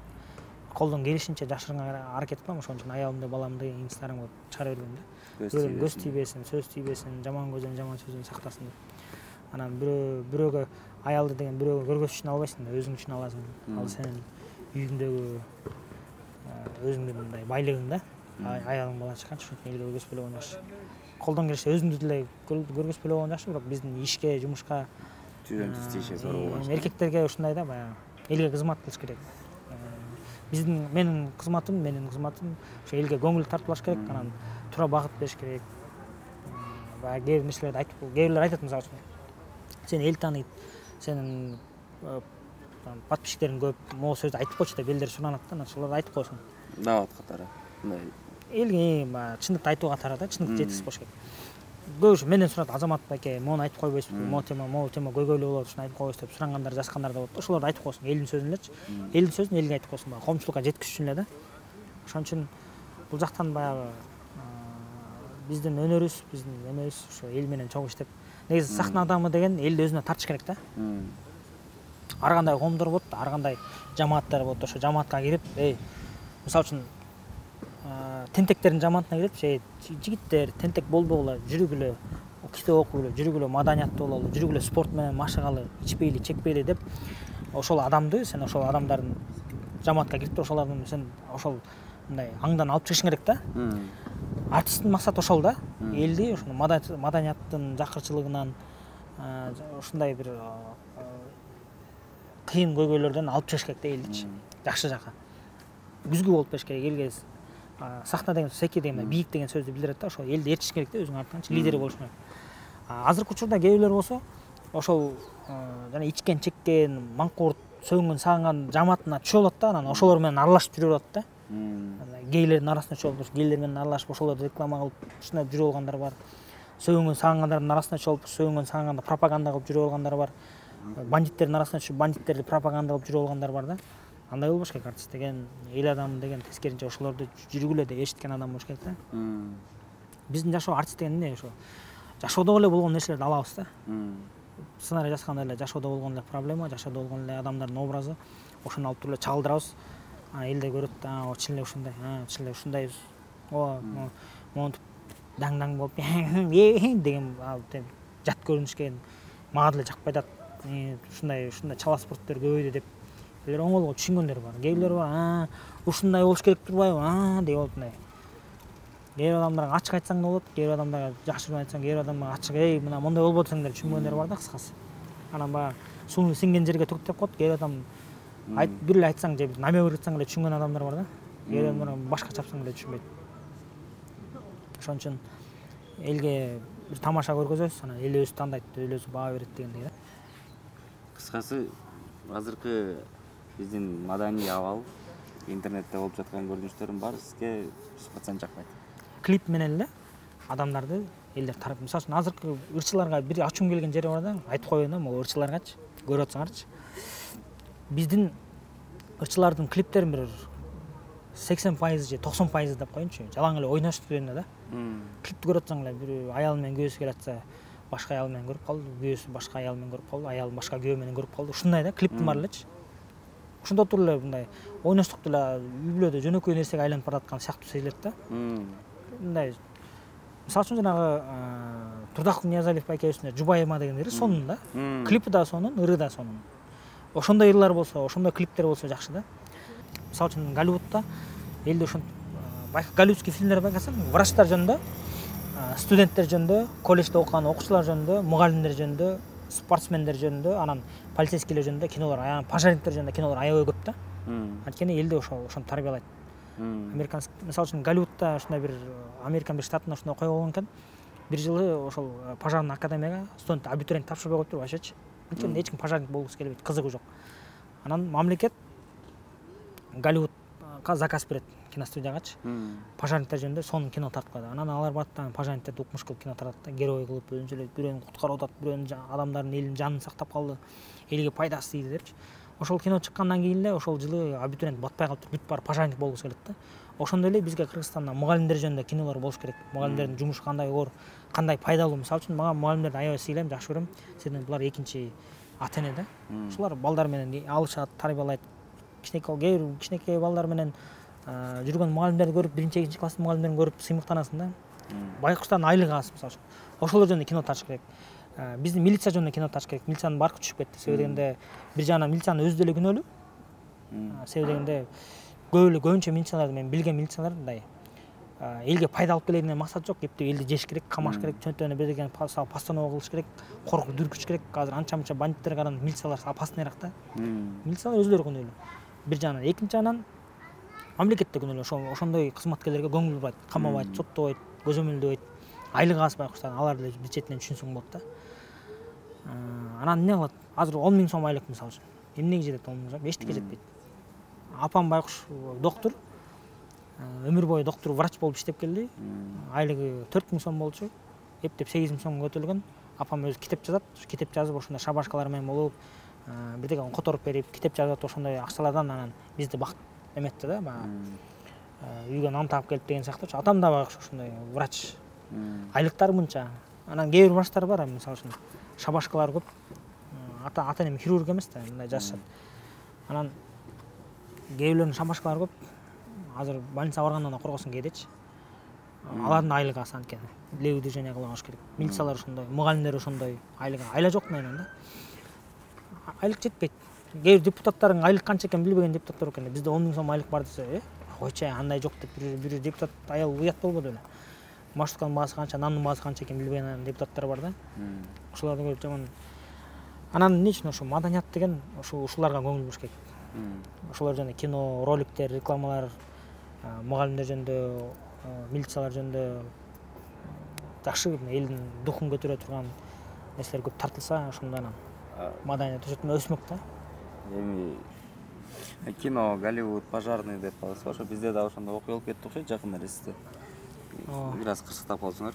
Колдон келишинче жашырганга аракет кылам, ошон үчүн аялымды, баламды Инстаграмга чыгара бербейм да. Көз тийбесин, сөз тийбесин, жаман көздөн жаман сөздөн сактасын деп. Анан бирөөгө аялды деген бирөөгө көргөз үчүн албайсың да, өзүң үчүн аласың. Ал сенин үйүңдөгү өзүңдүн мындай байлыгың да. Аялың балаң чыкканча ошентип элге көргөзбөй койгон жакшы. Колдон келиши өзүңдү деле көргөзбөй койгон жакшы, бирок биздин ишке, жумушка түзөмсүз тийиши зор болот. Эркектерге ушундай да, баягы элге кызмат кылыш керек. Менин кызматым ошо элге көңүл тартуулаш керек, анан туура багыт бериш керек. Баягы кээ бир нерселерди айтып, кээ бирлер айтат мисалы үчүн, сени эл тааныйт, сенин подписчиктерің көп, могу сөздү айтып койчу деп элдер суранат да, ошолорду айтып койсуң. Даават катары. Мындай Элге чындыкты айтуу катары да, чындык жеткизип коюш керек. Көбү менен сурат, Азамат байке, мону айтып койбойсузбу, могу тема көйгөйлүү болот, ушуну айтып койбойсуз деп сурангандар, жазгандар да болот. Ошолорду айтып койсуң, элдин сөзүн элечи. Элдин сөзүн элге айтып койсуң, коомчулукка жеткизиш үчүн эле да. Ошон үчүн бул жактан баягы биздин өнөрүбүз ошо эл менен чогуу иштеп. Негизи сахна адамы деген элди өзүнө тартыш керек да. Ар кандай коомдор болот, ар кандай жамааттар болот. Ошо жамаатка кирип, мисалы үчүн тентектердин жамаатына кирип, жигиттер тентек болбогула, жүрүгүлө, китеп окугула, жүрүгүлө, маданияттуу бололу, жүрүгүлө, спорт менен машыгалы, ичпейли, чекпейли деп, ошол адамды сен ошол адамдардын жамаатка кирип, ошолордун сен ошол мындай аңдан алып чыгышың керек да. Артисттин максаты ошол да. Элди ошо маданияттын жакырчылыгынан, ушундай бир кыйын көйгөйлөрдөн алып чыгыш керек да элдичи. Жакшы жака. Күзгү болуп бериш керек элге. Сахна деген секи деген бийик деген сөздү билдирет да, ошо элди ээрчиш керек да, өзүңүн артыңан лидер болуш керек. Азыркы учурда кээ бирлер болсо ошол жана ичкен, чеккен, маңкурт, сөгүнгөн, сагынган жамаатына түшүп алат да, анан ошолор менен аралашып жүрүп алат да. Гейлердин арасына түшүп алып, гейлер менен аралашып ошолорду реклама кылып, ушундай жүрүп алгандар бар. Сөгүнгөн, сагынгандардын арасына түшүп алып, сөгүнгөн, сагынганда пропаганда кылып жүрүп алгандар бар. Бандиттердин арасына түшүп, бандиттерди пропаганда кылып жүрүп алгандар бар да. Андай болбош керек, артист деген, эл адамы деген тескеринче ошолорду жүргүлө деп эшиткен адам болуш керек да. Биздин жашоо, артист деген эмне ошо жашоодо эле болгон нерселерди алабыз да. Сценарий жазганда эле жашоодо болгон эле проблема, жашоодо болгон эле адамдардын образы, ошону алып туруп эле чагылдырабыз. Элде көрөт, чын эле ушундай, чын эле ушундайбыз. Монтип даң болуп деген жат көрүнүшкен, мага деле жакпай атат. Ушундай чала спорттор көбөйдү деп элер оңолго түшүнгөндөр бар. Кээ бирлер бар, ушундай болуш керек турбайбы, деп болот мындай. Кээ бир адамдарга ачык айтсаң да болот, кээ бир адамдарга жашырып айтсаң, кээ бир адамдарга ачык, мына мондай болбойт десеңдер түшүнбөгөндөр бар да, кыскасы. Анан баягы сууну сиңген жерге түк деп коет. Кээ бир адам бир эле айтсаң же намек ыргытсаң эле түшүнгөн адамдар бар да. Кээ бир адамдар башка чапсаң эле түшүнбөйт. Ошон үчүн элге бир тамаша көргөзөбүз, анан эл өзү тандайт, эл өзү баа берет дегендей да. Кыскасы, азыркы биздин маданий абал, интернетте болуп жаткан көрүнүштөрдүн баары сизге ачан жакпайт. Клип менен эле адамдарды элдер тарап, мисалы үчүн азыркы ырчыларга бир ачуум келген жери бар да, айтып коеюн да, могу ырчыларгачы, көрүп атсаңарчы. Биздин ырчылардын клиптерин бир 80% же 90% деп коеюнчу, жалаң эле ойношуп жүргөндө да. Клипти көрүп атсаң эле бир аял менен күйөөсү келатса, башка аял менен көрүп калды, күйөөсү башка аял менен көрүп калды, аял башка күйөө менен көрүп калды. Ушундай да, клиптин баары элечи. Ошондо туруп эле мындай ойноштук деле үй бүлөдө жөнөкөй нерсеге айланып бараткан сыяктуу сезилет да. Мындай мисалы үчүн жанагы Турдаков Ниязалиев байкебиздин Жубайыма деген ири сонун да. Клипи да сонун, ыры да сонун. Ошондой ырлар болсо, ошондой клиптер болсо жакшы да. Мисалы үчүн Голливудта элде ошон голливудский фильмдер байкасаң, врачтар жөнүндө, студенттер жөнүндө, колледжде окуган окуучулар жөнүндө, мугалимдер жөнүндө, спортсмендер жөнүндө, анан полицейскийлер жөнүндө кинолор, пожарниктер жөнүндө кинолор аябай көп да. Анткени элде ошону тарбиялайт. Американский, мисалы үчүн Голливудта ушундай бир Американын бир штатына ушундай окуя болгон экен. Бир жылы ошол пожарный академияга студент абитуриент тапшырбай коюптур вообще. Анткени эч ким пожарник болгусу келбейт, кызыгы жок. Анан мамлекет Голливудка заказ берет, киностудиягачы. Пожарниктер жөнүндө сонун кино тартып коёт. Анан алар барат, пожарниктерди укмуш кылып кино тартат да, герой кылып, өзүнчө бирөөнү куткарып атат, бирөөнүн адамдардын элинин жанын сактап калды, элге пайдасы тийди депчи. Ошол кино чыккандан кийин эле ошол жылы абитуриент батпай калыптыр, бүт баары пожарник болгусу келет да. Ошондой эле бизге Кыргызстанда мугалимдер жөнүндө кинолор болуш керек. Мугалимдердин жумушу кандай оор, кандай пайдалуу. Мисалы үчүн мага мугалимдерди аябай сыйлайм, жакшы көрөм. Себеби булар экинчи ата эне да. Ушулар балдар менен алышат, тарбиялайт. Кичинекей балдар менен жүргөн мугалимдерди көрүп, 1-2 класстын мугалимдерин көрүп сыймыктанасың да. Байкуштардын айлыгы аз, мисалы үчүн. Ошолор жөнүндө кино тартыш керек. Биздин милиция жөнүндө кино тартыш керек. Милициянын баркы түшүп кетти. Себеби дегенде бир жагынан милициянын өзү деле күнөөлүү. Себеби дегенде көбүнчө милицияларды мен билген милициялар мындай элге пайда алып келейин деген максат жок, кептеп элди жеш керек, камаш керек, чөнтөгүнө берген постанова кылыш керек, коркуп дүркүш керек. Азыр анча-мынча бандиттерге караганда милициялар опасныйраак да. Милициялар өзүлөрү күнөөлүү. Бир жагынан, экинчи жагынан мамлекетте күнөөлүү. Ошондой кызматкерлерге көңүл бурбайт, камабайт, соттобойт, көзөмөлдөбөйт. Айлыгы аз байкуштардын, алар деле четинен түшүнсөң болот да. Анан эмне кылат? Азыр 10 000 сом айлык мисалы үчүн. эмнеге жетет ал эчтеке жетпейт. Апам байкуш доктор, өмүр бою доктор, врач болуп иштеп келди. Айлыгы 4000 сом болчу. Эптеп 8000 сомго көтөрүлгөн. Апам өзү китеп жазат. Китеп жазып ошондой шабашкалар менен болуп, бирдеге которуп берип, китеп жазат, ошондой акчалардан анан бизди бакыт эметти да, үйгө нан таап келип деген сыяктуу. Атам да байкуш ошондой врач. Айлыктары мынча. Анан кээ бир врачтар бар, мисалы үчүн шабашкалар көп. Ата-энем хирург эмес да, мындай жазышат. Анан кээ бирлердин шабашкалары көп. Азыр больницага баргандан коргосун кээдечи. Алардын айлыгы аса анткени левый движение кылган болуш керек. Милициялар ошондой, мугалимдер ошондой, айлыгы айла жок менен да. Айлык жетпейт. Кээ бир депутаттардын айлык канча экенин билбеген депутаттар экен. Бизде 10.000 сом айлык бар десе, койчу андай жок деп бир депутат аял уят болбоду эле. Маршрутканын баасы канча, нандын баасы канча экенин билбеген депутаттар бар да. Ошолорду көрүп жаман. Анан эмне үчүн ошо маданият деген ушуларга көңүл буруш керек. Ошолор жана кино, роликтер, рекламалар, мугалимдер жөнүндө, милициялар жөнүндө жакшы элдин духун көтөрө турган нерселер көп тартылса, ошондо анан маданият өсмөк да. Эми кино, Голливуд, пожарный деп каласыз, ошо бизде да ошондой окуя болуп кетти окшойт жакында эле. Бир аз кырсыктап калсыңар.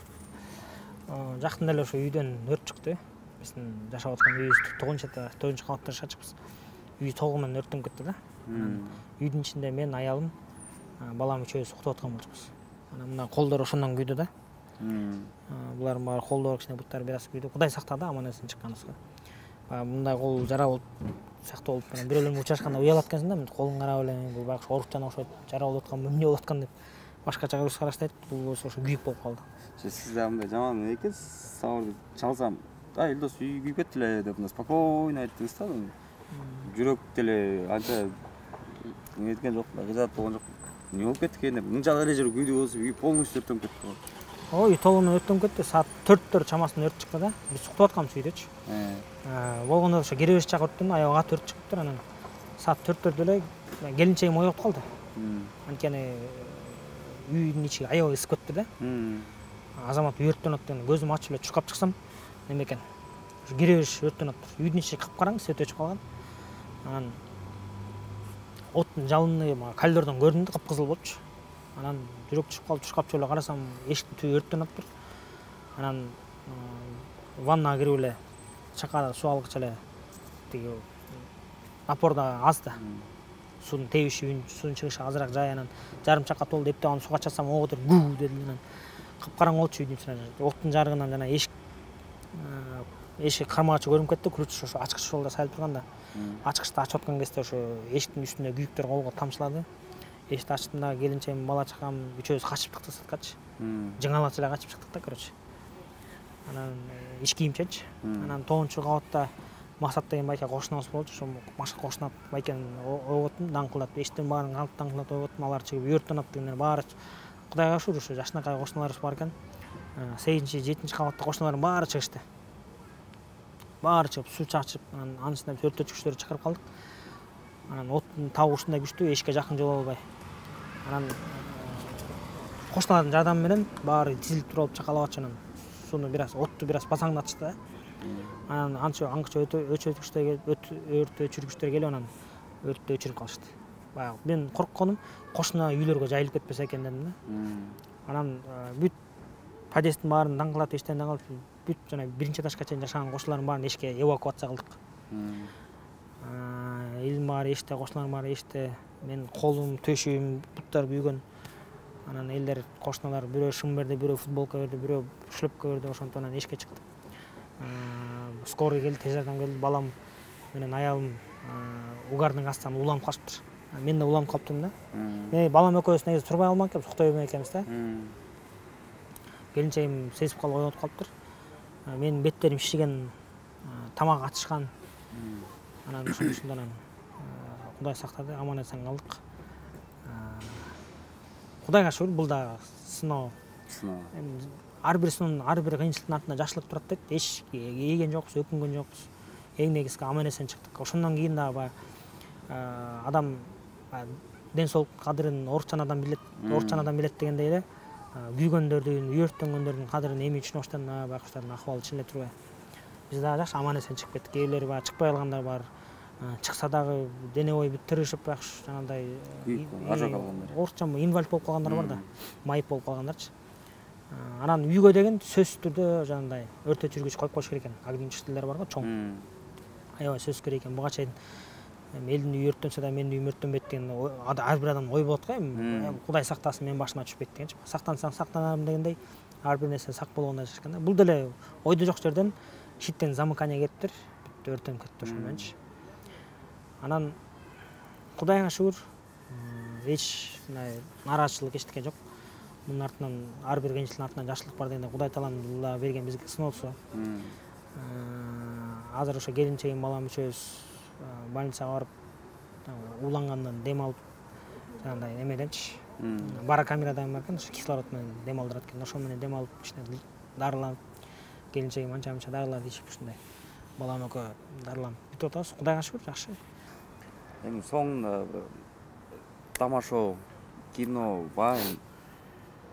Жакында эле ошо үйдөн өрт чыкты. Биздин жашап аткан үйүбүз 9 кабатта жашачыбыз. Үй толугу менен өрттөнүп кетти да. Үйдүн ичинде мен, аялым, балам үчөөбүз уктап аткан болчубуз. Анан мына колдор ошондон күйдү да. Булардын баары колдор кичине буттары бир аз күйдү. Кудай сактады аман-эсен чыкканыбызга. Мындай кол жара болуп сыяктуу болуп, бирөөлөр менен учашканда уялат экенсиң да, мен колун карап эле, бул байкуш оорукчан окшойт, жара болуп аткан, эмне болуп аткан деп башкача көз караштайт. Бул болсо ошо күйүп болуп калды. Сиз да мындай жаман экенсиз, сабырды чалсам, Илдос үй күйүп кетти эле деп спокойно айттыңыз да. Жүрөк деле анча неткен жок, кызат болгон жок. Не болуп кетти экен деп, мынча эле жер күйдү болсо, үй полностью өрттөнүп кетти. Ой, толугу өрттөнүп кетти. Саат 4 чамасында өрт чыкты да. Биз уктап атканбыз үйдөчү. Болгондо ошо киребеш жак өрттөн аягы өрт чыгыптыр. Анан саат 4 эле келинчегим оягып калды. Анткени үйдүн ичи аябай ысып кетти да. Азамат өрттөнүп атты. Көзүм ачып эле чуркап чыксам, неме экен? Ошо киребеш өрттөнүп атты. Үйдүн ичи капкараң, свет өчүп калган. Анан оттун жалыны кальдордон көрдүм да, кыпкызыл болчу. Анан жүрөк түшүп калып, чуркап эле карасам, эшиктин түбү өрттөнүп атыптыр. Анан ваннага кирип эле чакада суу алгыч эле тиги напорда аз да. Суунун тебиши, суунун чыгышы азыраак жай, анан жарым чакка толду деп аны суга часам, ого деп гүү деди. Анан капкараң болчу үйдүн ичинде. Оттун жарыгынан жана эшик кармагачы көрүнүп кетти. Ключ ошо ачкыч жолдо сайылып турганда, ачкычты ачып аткан кезде ошо эшиктин үстүндө күйүктөр колго тамчылады. Эшикти ачтым да, келинчегим, бала чакам үчөөбүз качып чыктык сырткачы. Жыңалачы эле качып чыктык да, короче. Анан ич кийимченчи. Анан 9 кабатта Максат деген байке кошунабыз болчу. Ошо кошунат байкени ойготтум, даңкылдап, эшиктин баарын алып даңкылдап ойготтум. Алар чыгып өрттөнүп дегендер баары Кудайга шүгүр ошо жашынакай кошуналарыбыз бар экен. 8-7 кабатта кошуналардын баары чыгышты. Баары чыгып суу чачып, анан анысында біз өрт өчкүчтөрдү чакырып калдык. Анан оттун табы ушундай күчтүү, эшикке жакын жоло албай. Анан кошуналардын жардамы менен баары тизилип туруп чакалап атчы, анан сууну бир аз, отту бир аз пасаңдатышты да. Анан аңчы өрт өчүргүчтөр келип анан өрттү өчүрүп калышты. Баягы мен коркконум кошуна үйлөргө жайылып кетпесе экен дедим да. Анан бүт подъездин баарын даңкылдап, эчтен даңкылдап, бүт жана биринчи этажга чейин жашаган кошуналардын баарын эшикке эвакуация кылдык. Элдин баары эшикте, кошуналардын баары эшикте. Мен колум, төшүм, буттар күйгөн. Анан элдер, кошуналар бирөө шым берди, бирөө футболка берди, бирөө шлепка берди, ошондон анан эшикке чыктык. Скорый келди, тез жардам келди, балам менен аялым угардын астынан уланып калыптыр. Мен да уланып калыптым да. Мен балам экөөбүз негизи турбай алмак экенбиз, уктай бермек экенбиз да. Келинчегим сезип калып оянып калыптыр. Менин беттерим шишиген, тамак ачышкан. Анан ошондон Кудай сактады, аман-эсен калдык. Кудайга шүгүр, бул да сыноо. Ар бир сыноонун, ар бир кыйынчылыктын артында жакшылык турат дейт. Эч ээген жокпуз, өкүнгөн жокпуз. Эң негизги аман-эсен чыктык. Ошондон кийин дагы адам ден соолуктун кадырын оорукчан адам билет дегендей эле күйгөндөрдүн, өрттөнгөндөрдүн кадырын эми түшүнүп баштадым, акыбалы чын эле турбай. Биз дагы жакшы аман-эсен чыгып кеттик. Кээ бирлери чыкпай калгандар бар. чыкса дагы дене бою бүт тырышып баягы жанагындай орусча инвалид болуп калгандар бар да, майып болуп калгандарчы. Анан үйгө деген сөзсүз түрдө жанагындай өртөчүргүч коюп коюш керек экен. Огнетушителер бар го, чоң. Аябай сөзсүз керек экен. Буга чейин элдин үйү өрттөнсө да менин үйүм өрттөнбөйт деген ар бир адамдын ой болот го эми. Кудай сактасын, менин башыма түшпөйт дегенчи. Сактансаң сактанарым дегендей, ар бир нерсе сак болгондой жашашкан да. Бул деле ойдо жок жерден щиттен замыкание кетиптир, бүт өртөнүп кетти ошол мененчи. Анан Кудайга шүгүр, эч нааразычылык эчтеке жок. Мунун артынан ар бир кыйынчылыктын артынан жакшылык бар дегенде Кудай таалам берген бизге сыноосу. Азыр ошо келинчегим балам үчөөбүз больницага барып уулангандан дем алып жанагындай немеденчи. Бара камерадан бар экен, ошо кислород менен дем алдырат экен. Ошол менен дем алып кичине дарыланып, келинчегим анча-мынча дарыларды ичип ушундай балам экөө дарыланып бүтүп атабыз. Кудайга шүгүр, жакшы. Эми соңунда тамашо, кино, вайн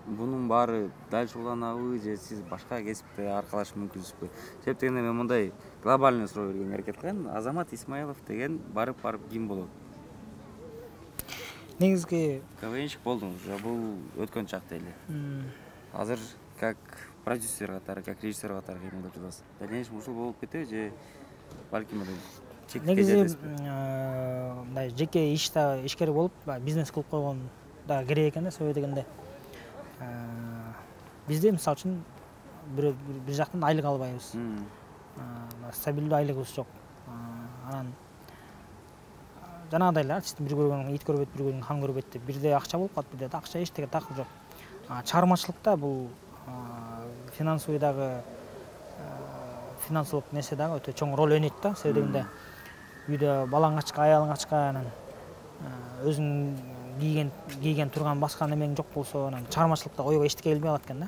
бунун баары дальше уланабы же сиз башка кесипти аркалаш мүмкүнсүзбү? Себеп дегенде мен мындай глобальный суроо бергенге аракет кылайын. Азамат Исмаилов деген барып ким болот? Негизги КВНщик болдуңуз, бул өткөн чак эле. Азыр как продюсер катары, как режиссер катары кыймылдап жатасыз. Дальнейшем ушул болуп кетеби же балким негизи мындай жеке ишкер болуп бизнес кылып койгон да керек экен да. Себеби дегенде бизде мисалы үчүн бир жактан айлык албайбыз. Стабилдүү айлыгыбыз жок. Анан жанагындай эле артисттин бир көргөнүн ит көрбөйт, бир көргөнүн хан көрбөйт деп бирде акча болуп калат, бирде акча эчтеке такыр жок. Чыгармачылыкта бул финансовый дагы финансылык нерсе дагы өтө чоң роль ойнойт да. Себеби дегенде үйдө балаң ачка, аялың ачка, анан өзүң кийген турган башка немең жок болсо, анан чыгармачылыкта ойго эчтеке келбей калат экен да.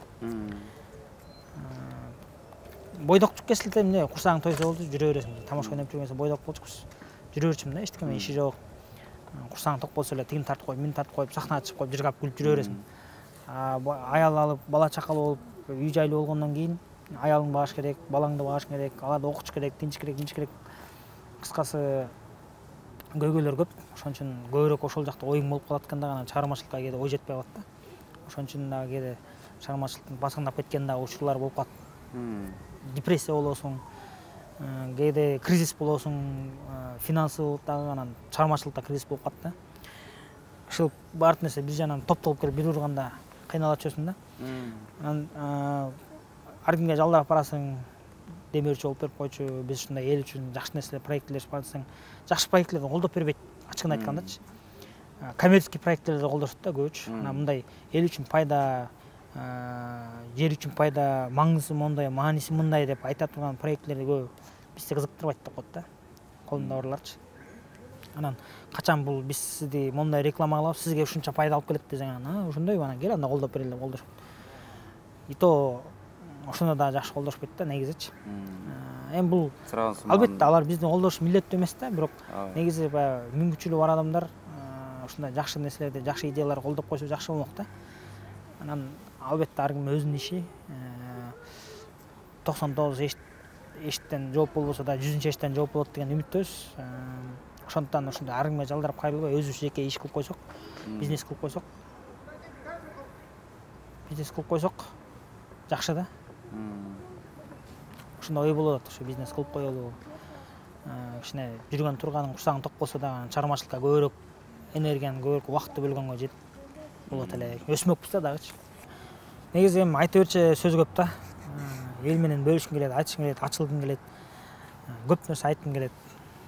Бойдоктук кесилсе эмне, курсагың тойсо болду, жүрө бересиң. Тамаша ойноп жүргөнсө бойдок болчукпуз. Жүрө берчүмүн да, эчтеке иши жок. Курсаң ток болсо эле тигин тартып коюп, мин тартып коюп, сахнага чыгып коюп, жыргап күлүп жүрө бересиң. Аял алып, бала чакалуу болуп, үй жайлуу болгондон кийин аялыңды багыш керек, балаңды багыш керек, аларды окутуш керек, тинч керек. Кыскасы көйгөйлөр көп. Ошон үчүн көбүрөөк ошол жакта оюң болуп калат экен да, анан чыгармачылыкка кээде ой жетпей калат да. Ошон үчүн дагы кээде чыгармачылыктын басыңдап кеткен дагы учурлар болуп калат. Депрессия болосуң, кээде кризис болосуң, финансылык дагы, анан чыгармачылыкта кризис болуп калат да. Ушул баардык нерсе биз жанагы топтолуп келип бир урганда кыйналып чөсүң да. Анан ар кимге жалдап барасың, демөөрчү болуп берип койчу, биз ушундай эл үчүн жакшы нерселер, проектлер чыгып атсаң, жакшы проектлерди колдоп бербейт, ачыгын айткандачы. Коммерческий проектлерди колдошот да көбүчү. Анан мындай эл үчүн пайда, жер үчүн пайда, маңызы мондай, мааниси мындай деп айта турган проектлерди көп бизди кызыктырбайт деп коет да. Колунда барларчы. Анан качан бул биз сизди мондай реклама кылабыз, сизге ушунча пайда алып келет десең, ошондойбу, анан кел анда колдоп берели деп колдошот. И то ошондо да жакшы колдошпойт да негизичи. Эми бул албетте алар бизди колдош милдеттүү эмес да, бирок негизи баягы мүмкүнчүлүгү бар адамдар ушундай жакшы нерселерди, жакшы идеяларды колдоп койсо жакшы болмок да. Анан албетте ар ким өзүнүн иши 99 эшиктен жооп болбосо да 100-чы эшиктен жооп болот деген үмүттөбүз. Ошондуктан ушундай ар кимге жалдарап кайрылбай өзүбүз жеке иш кылып койсок, бизнес кылып койсок жакшы да. Ушундай ой болуп атат, ошо бизнес кылып коелу. Кичине жүргөн турганың курсагың ток болсо да чыгармачылыкка көбүрөөк энергияны, көбүрөөк убакытты бөлгөнгө жетип болот эле. Өсмөкпүз да дагычы. Негизи эми айта берчи сөз көп да. Эл менен бөлүшкүм келет, айтышкым келет, ачылгым келет. Көп нерсе айткым келет.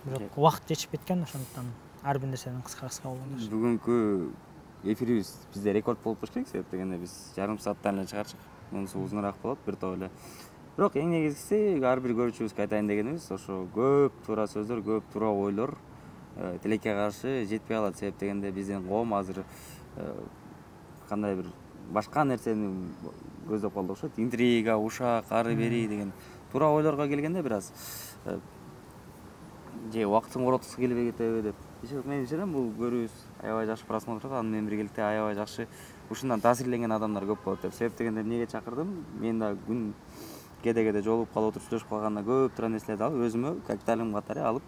Бирок убакыт жетишип кеткен, ошондуктан ар бир нерсенин кыска болгондо. Бүгүнкү эфирибиз бизде рекорд болуп болуш керек, себеп дегенде биз жарым сааттан эле чыгарчык. Мунусу узунараак болот бир топ эле. Бирок эң негизгиси ар бир көрүүчүбүзгө айтайын дегенибиз, ошо көп туура сөздөр, көп туура ойлор тилекке каршы жетпей калат. Себеп дегенде биздин коом азыр кандай бир башка нерсени көздөп калды окшойт. Интрига, ушак, ары бери деген туура ойлорго келгенде бир аз же убактын коротусу келбей кетеби деп. Менимче бул көрүүбүз аябай жакшы просмотр, аны менен биргеликте аябай жакшы ушундан таасирленген адамдар көп болот деп. Себеп дегенде эмнеге чакырдым? Мен да күн кээде жолугуп калып отуруп сүйлөшүп калганда көп туура нерселерди алып, өзүмө капиталым катары алып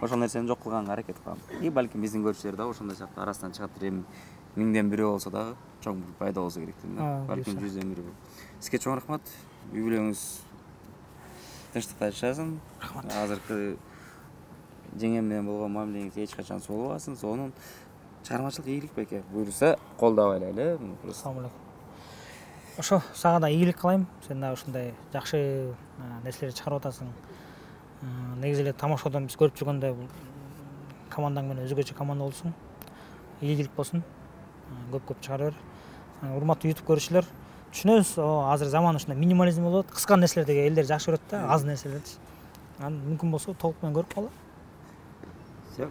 ошол нерсени жок кылганга аракет кылам. И балким биздин көрүүчүлөр да ошондой сыяктуу арасынан чыгаптыр, эми 1000ден бирөө болсо дагы чоң бир пайда болсо керек дейм да. Балким 100дөн бирөө. Сизге чоң рахмат. Үй бүлөңүз тынчтыкта жашасын. Рахмат. Азыркы жеңем менен болгон мамилеңиз эч качан суулабасын. Сонун чыгармачылык ийгилик байке буйруса колдоп айлайлы. Ассаламу алейкум. Ошо сага да ийгилик кылайм. Сен да ушундай жакшы нерселерди чыгарып атасың. Негизи эле тамашадан биз көрүп жүргөндөй командаң менен өзгөчө команда болсун. Ийгилик болсун. Көп чыгара бер. Урматтуу YouTube көрүүчүлөр, түшүнөбүз, азыр заман ушундай минимализм болот. Кыска нерселерди элдер жакшы көрөт да, аз нерселерди. Мүмкүн болсо толук менен көрүп кала. Всё.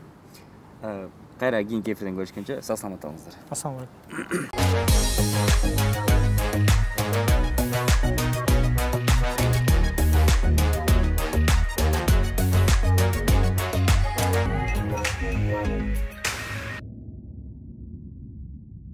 Кайра кийинки эфирден көрүшкөнчө сак саламат болуңуздар. Ассаламу алейкум.